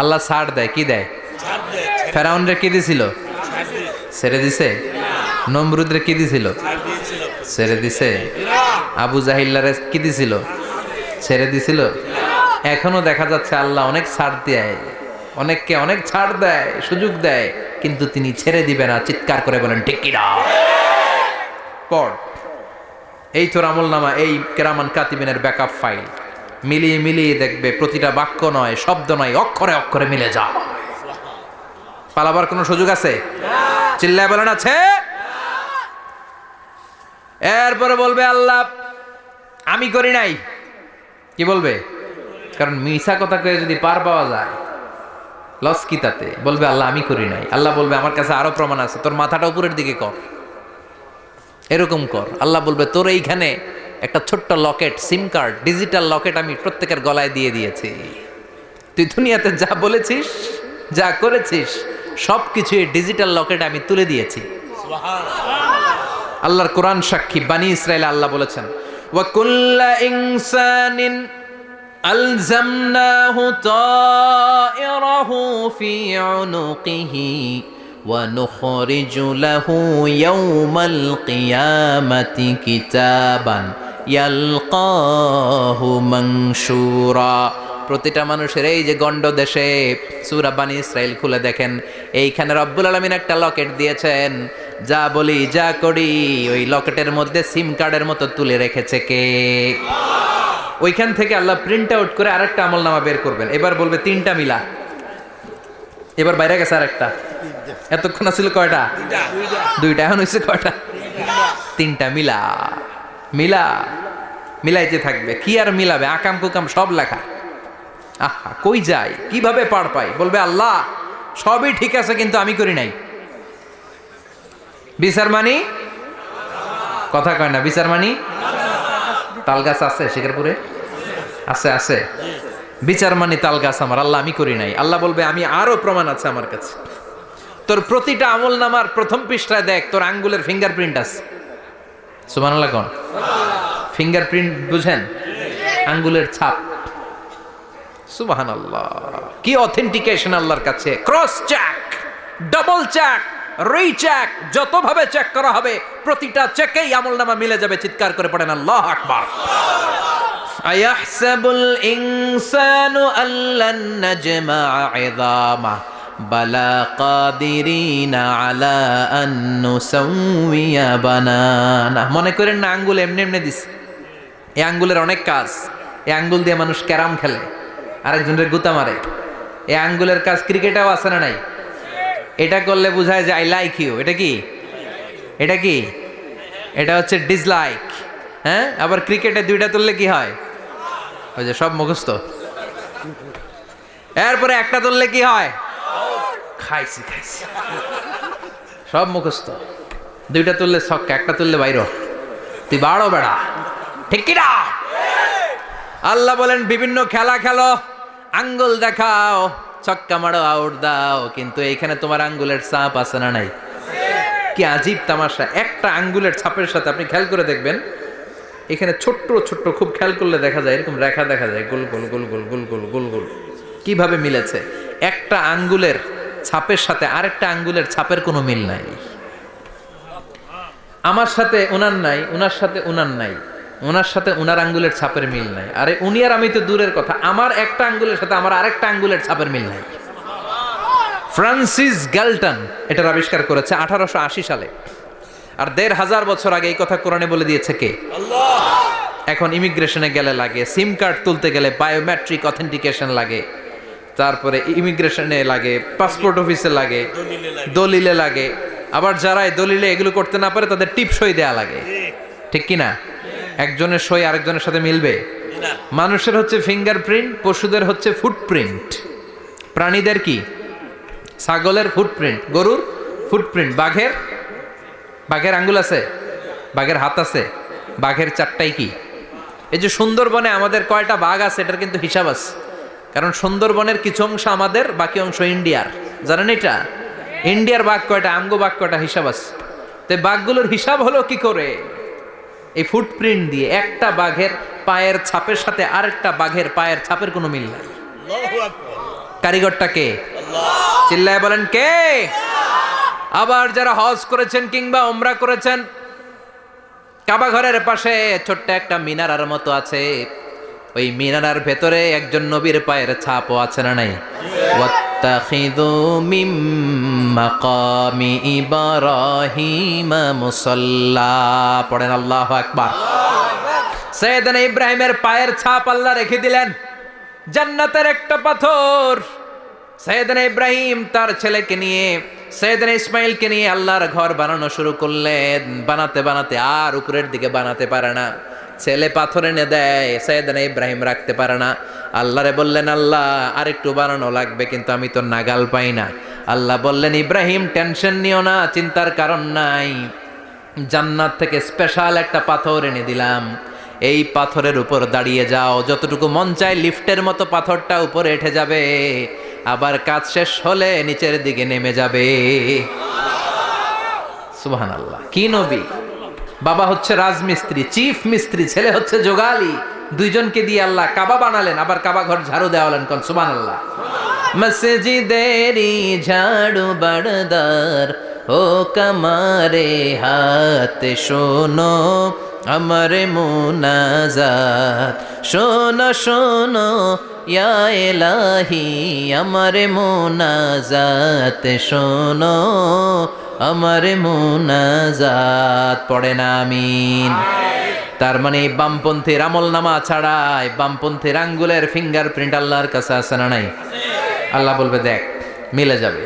আল্লাহ ছাড় দেয়, কি দেয়? ফেরাউনরে কি দিছিল? ছেড়ে দিছে। নমরুদরে কি দিছিল? ছেড়ে দিছে। আবু জাহিল্লারে কি দিছিল? ছেড়ে দিছিল। এখনো দেখা যাচ্ছে আল্লাহ অনেক ছাড় দেয়, অনেককে অনেক ছাড় দেয়, সুযোগ দেয়, কিন্তু তিনি ছেড়ে দিবে না। চিৎকার করে বলেন ঠিক কিনা? পড় এই তোর আমল নামা, এই কেরামান কাতিবিনের ব্যাকআপ ফাইল মিলিয়ে মিলিয়ে দেখবে প্রতিটা বাক্য নয়, শব্দ নয়, অক্ষরে অক্ষরে মিলে যা। পালাবার কোনো সুযোগ আছে? চিল্লায় বলেন আছে। এরপরে বলবে আল্লাহ আমি করি নাই। কি বলবে? কারণ মিছা কথা কয়ে যদি পার পাওয়া যায় লস কি তাতে? বলবে আল্লাহ আমি করি নাই। আল্লাহ বলবে আমার কাছে আরো প্রমাণ আছে, তোর মাথাটা উপরের দিকে কর, এরকম কর। আল্লাহ বলবে তোর এইখানে একটা ছোট্ট লকেট, সিম কার্ড, ডিজিটাল লকেট আমি প্রত্যেকের গলায় দিয়ে দিয়েছি। তুই দুনিয়াতে যা বলেছিস, যা করেছিস, সবকিছু এই ডিজিটাল লকেটে আমি তুলে দিয়েছি। আল্লাহর কোরআন সাক্ষী। বানি ইসরাইল আল্লাহ বলেছেন ওয়া কুল্লা ইনসানিন আলজামনাহু তায়রাহু ফি উনুকিহি ওয়া নুখরিজু লাহু ইয়াওমাল কিয়ামাতি কিতাবান ইয়ালকাহু মানশুরা। প্রতিটা মানুষের এই যে গন্ড দেশে সূরা বানি ইসরাইল খুলে দেখেন, এইখানে রব্বুল আলামিন একটা লকেট দিয়েছেন। যা বলি যা করি ওই লকেটের মধ্যে সিম কার্ডের মতো তুলে রেখেছে কে? ওইখান থেকে আল্লাহ প্রিন্ট আউট করে আরেকটা আমল নামা বের করবেন। এবার বলবে তিনটা মিলা। এবার বাইরে গেছে আরেকটা। এতক্ষণ ছিল কয়টা? দুইটা। এখন হয়েছে কয়টা? তিনটা। মিলা মিলা মিলাইতে থাকবে। কি আর মিলাবে? আকাম কুকাম সব লেখা। আহা, কই যায়, কিভাবে পার পাই? বলবে আল্লাহ সবই ঠিক আছে কিন্তু আমি করি নাই। বিচার মানি? কথা কয় না। বিচার মানি? তাল গাছ আছে শিকারপুরে? আছে আছে। বিচার মানি তাল গাছ আমার। আল্লাহ আমি করি নাই। আল্লাহ বলবে আমি আরো প্রমাণ আছে আমার কাছে। তোর প্রতিটা আমল নামার প্রথম পৃষ্ঠায় দেখ তোর আঙ্গুলের ফিঙ্গারপ্রিন্ট আছে। সুবহানাল্লাহ কোন? ফিঙ্গারপ্রিন্ট বুঝেন? আঙ্গুলের ছাপ। সুবহানাল্লাহ, কি অথেন্টিকেশন আল্লাহর কাছে। Cross check, double check, recheck, যতভাবে চেক করা হবে প্রতিটা চেকেই আমলনামা মিলে যাবে। চিৎকার করে পড়েন আল্লাহু আকবার। আয়াহসাবুল ইনসানু আল্লান নাজমা'a 'ইযামা বালা কাদিরিনা আলা আন নুসাউইয়া বানানা। মনে করেন না আঙ্গুল এমনি এমনি দিছে। এই আঙ্গুলের অনেক কাজ। এই আঙ্গুল দিয়ে মানুষ ক্যারাম খেলে, আরেকজনের গুতা মারে। এই আঙ্গুলের কাজ ক্রিকেটেও আছে না নাই? এটা করলে বোঝায় যে আই লাইক ইউ। এটা কি? এটা কি? এটা হচ্ছে ডিসলাইক। হ্যাঁ, আবার ক্রিকেটে দুইটা তুললে কি হয়? ওই যে সব মুখস্থ। এরপরে একটা তুললে কি হয়? খাইছি খাইছি, সব মুখস্থ। দুইটা তুললে ছক্কা, একটা তুললে বাইরো। তুই বাড়ো বেড়া, ঠিক কিনা? আল্লাহ বলেন বিভিন্ন খেলা খেলো, আঙ্গুল দেখাও, ছক্কা মারো, আউট দাও, কিন্তু এইখানে তোমার আঙ্গুলের ছাপ আছে না নাই? কি আজীব তামাশা। একটা আঙ্গুলের ছাপের সাথে আপনি খেয়াল করে দেখবেন, এখানে ছোট্ট ছোট্ট, খুব খেয়াল করলে দেখা যায় এরকম রেখা দেখা যায়, গোল গোল গোল গোল গোল গোল গোল গোল। কিভাবে মিলেছে? একটা আঙ্গুলের ছাপের সাথে আরেকটা আঙ্গুলের ছাপের কোনো মিল নাই। আমার সাথে ওনার নাই, ওনার সাথে ওনার নাই, ওনার সাথে ওনার আঙ্গুলের ছাপের মিল নাই। আরে উনি আর আমি তো দূরের কথা, আমার একটা আঙ্গুলের সাথে আমার আরেকটা আঙ্গুলের ছাপের মিল নাই। ফ্রান্সিস গ্যালটন এটার আবিষ্কার করেছে 1880 সালে। আর 1500 বছর আগে এই কথা কোরআনে বলে দিয়েছে কে? আল্লাহ। এখন ইমিগ্রেশনে গেলে লাগে, সিম কার্ড তুলতে গেলে বায়োমেট্রিক অথেন্টিকেশন লাগে, তারপরে ইমিগ্রেশনে লাগে, পাসপোর্ট অফিসে লাগে, দলিলে লাগে। আবার যারা এই দলিলে এগুলো করতে না পারে তাদের টিপ সই দেয়া লাগে, ঠিক কি না? একজনের সই আরেকজনের সাথে মিলবে? মানুষের হচ্ছে ফিঙ্গারপ্রিন্ট, পশুদের হচ্ছে ফুটপ্রিন্ট। প্রাণীদের কি? ছাগলের ফুটপ্রিন্ট, গরুর ফুটপ্রিন্ট, বাঘের আঙ্গুল আছে, বাঘের হাত আছে, বাঘের চারটাই কি? এই যে সুন্দরবনে আমাদের কয়টা বাঘ আছে এটার কিন্তু হিসাব আছে, কারণ সুন্দরবনের কিছু অংশ আমাদের, বাকি অংশ ইন্ডিয়ার। জানেন এটা? ইন্ডিয়ার বাঘ কয়টা, আমগো বাঘ কয়টা, হিসাব আছে। তো বাঘগুলোর হিসাব হলো কি করে? এই ফুটপ্রিন্ট দিয়ে। একটা বাঘের পায়ের ছাপের সাথে আরেকটা বাঘের পায়ের ছাপের কোনো মিল নাই। কারিগরটা কে? চিল্লায় বলেন কে? আবার যারা হজ করেছেন কিংবা উমরা করেছেন, কাবা ঘরের পাশে ছোট্ট একটা মিনারার মতো আছে, ওই মিনারার ভেতরে একজন নবীর পায়ের ছাপও আছে না নাই? ওয়াত্তাখিযু মিম মাকামি ইব্রাহিম মুসাল্লা, পড়েন আল্লাহু আকবার। সাইয়েদনা ইব্রাহিমের পায়ের ছাপ আল্লাহ রেখে দিলেন জান্নাতের একটা পাথর। সাইয়েদনা ইব্রাহিম তার ছেলেকে নিয়ে, সাইয়েদনা ইসমাইলকে নিয়ে আল্লাহর ঘর বানানো শুরু করলেন। বানাতে বানাতে আর উপরের দিকে বানাতে পারে না, ছেলে পাথর এনে দেয়, সাইয়েদনা ইব্রাহিম রাখতে পারে না। আল্লাহরে বললেন, আল্লাহ আরেকটু বানানো লাগবে, কিন্তু আমি তো নাগাল পাই না। আল্লাহ বললেন, ইব্রাহিম টেনশন নিও না, চিন্তার কারণ নাই, জান্নাত থেকে স্পেশাল একটা পাথর এনে দিলাম, এই পাথরের উপর দাঁড়িয়ে যাও, যতটুকু মন চায় লিফটের মতো পাথরটা উপরে উঠে যাবে, আবার কাজ শেষ হলে নিচের দিকে নেমে যাবে। সুবহানাল্লাহ। কি নবী! বাবা হচ্ছে রাজমিস্ত্রি, চিফ মিস্ত্রি, ছেলে হচ্ছে যোগালি, দুইজনকে দিয়ে আল্লাহ কাবা বানালেন, আবার কাবা ঘর ঝাড়ু দেওয়ালেন। কোন সুবহানাল্লাহ। মসজিদেরি ঝাড়ু বারদার ও কামারে হাত শোনো আমার মুনাজাত, শোনো শোনো ইয়া ইলাহি আমার মুনাজাত, শোনো আমার মুনাজাত, পড়েন আমিন। তার মানে বামপন্থীর আমল নামা ছাড়াই বামপন্থীর আঙ্গুলের ফিঙ্গারপ্রিন্ট আল্লাহর কাছে আছে না নাই? আল্লাহ বলবে দেখ মিলে যাবে,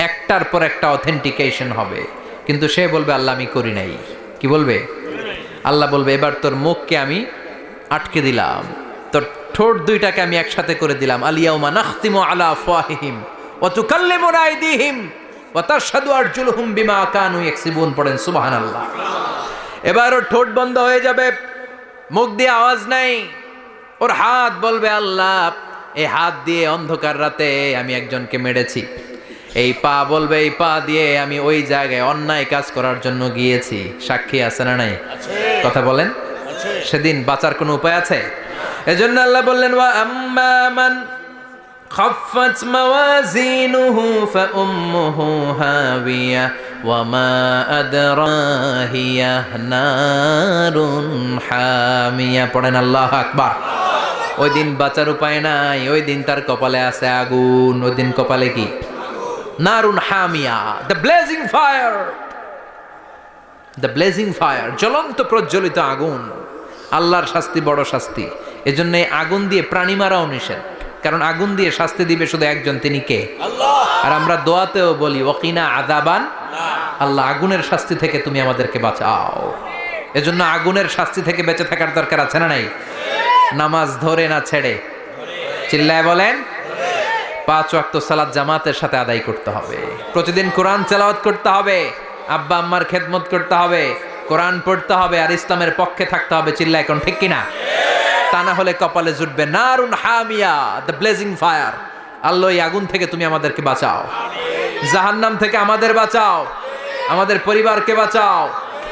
একটার পর একটা অথেন্টিকেশন হবে, কিন্তু সে বলবে আল্লাহ আমি করি নাই। কি বলবে? আল্লাহ বলবে এবার তোর মুখকে আমি আটকে দিলাম, তোর ঠোঁট দুইটাকে আমি একসাথে করে দিলাম। আলিয়াউমা নাখতিমু আলা আফওয়াহিহিম ওয়া তুকাল্লিমুনা আইদিহিম ওয়া তাশহাদু আরজুলুহুম বিমা কানু ইয়াকসিবুন, পড়েন সুবহানাল্লাহ। এবার ওর ঠোঁট বন্ধ হয়ে যাবে, মুখ দিয়ে আওয়াজ নাই, ওর হাত বলবে আল্লাহ এই হাত দিয়ে অন্ধকার রাতে আমি একজনকে মেরেছি, এই পা বলবে এই পা দিয়ে আমি ওই জায়গায় অন্যায় কাজ করার জন্য গিয়েছি। সাক্ষী আছে না নাই? কথা বলেন। সেদিন বাঁচার কোনো উপায় আছে? এজন্য আল্লাহ বললেন ওয়া আম্মা মান খাফফাত মাওয়াজিনুহু ফাউম্মুহু হাবিয়া ওয়া মা আদরাহিয়া নারুন হামিয়া, পড়েন আল্লাহু আকবার। ওই দিন বাঁচার উপায় নাই, ওই দিন তার কপালে আছে আগুন। ওই দিন কপালে কি? নারুন হামিয়া, the blazing fire, the blazing fire, জ্বলন্ত প্রজ্বলিত আগুন। আল্লাহর শাস্তি বড় শাস্তি। এজন্য আগুন দিয়ে প্রাণী মারাও নিষেধ, কারণ আগুন দিয়ে শাস্তি দিবে শুধু একজন, তিনি কে? আল্লাহ। আর আমরা দোয়াতেও বলি ওয়াকিনা আযাবান, আল্লাহ আগুনের শাস্তি থেকে তুমি আমাদেরকে বাঁচাও। এজন্য আগুনের শাস্তি থেকে বেঁচে থাকার দরকার আছে না নাই? নামাজ ধরে না ছেড়ে, চিল্লায় বলেন। 5 ওয়াক্ত সালাত জামাতের সাথে আদায় করতে হবে, প্রতিদিন কোরআন তেলাওয়াত করতে হবে, আব্বা আম্মার খেদমত করতে হবে, কোরআন পড়তে হবে, আর ইসলামের পক্ষে থাকতে হবে। চিল্লায় কোন ঠিক কিনা? তা না হলে কপালে জুটবে নারুন হামিয়া, দ্য ব্লেজিং ফায়ার। আল্লাহ এই আগুন থেকে তুমি আমাদেরকে বাঁচাও, জাহান্নাম থেকে আমাদের বাঁচাও, আমাদের পরিবারকে বাঁচাও,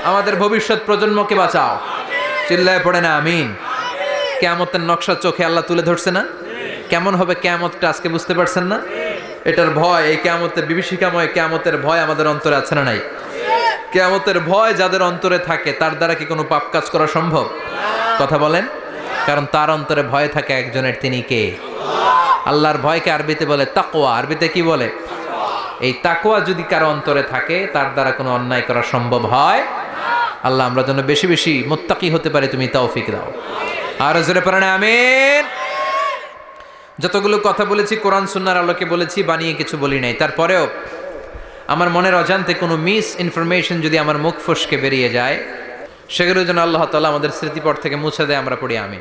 আমাদের ভবিষ্যৎ প্রজন্মকে বাঁচাও। চিল্লায় পড়ে না আমিন। কিয়ামতের নকশা চোখে আল্লাহ তুলে ধরছে না? কেমন হবে কিয়ামতটা আজকে বুঝতে পারছেন না? এটার ভয়, এই কিয়ামতের বিভীষিকাময় কিয়ামতের ভয় আমাদের অন্তরে আছে না নাই? কিয়ামতের ভয় যাদের অন্তরে থাকে তার দ্বারা কি কোনো পাপ কাজ করা সম্ভব? কথা বলেন। কারণ তার অন্তরে ভয় থাকে একজনের, তিনি কে? আল্লাহর ভয়কে আরবিতে বলে তাকওয়া। আরবিতে কি বলে? এই তাকওয়া যদি কারো অন্তরে থাকে তার দ্বারা কোনো অন্যায় করা সম্ভব হয়। আল্লাহ আমরা যেন বেশি বেশি মুত্তাকি হতে পারি, তুমি তৌফিক দাও। আর জোরে পড়েন আমিন। যতগুলো কথা বলেছি কোরআন সুন্নাহর আলোকে বলেছি, বানিয়ে কিছু বলি নাই। তারপরেও আমার মনের অজান্তে কোনো মিস ইনফরমেশন যদি আমার মুখ ফসকে বেরিয়ে যায়, সেগুলো যেন আল্লাহ তাআলা আমাদের স্মৃতিপট থেকে মুছে দেয়। আমরা পড়ি আমিন।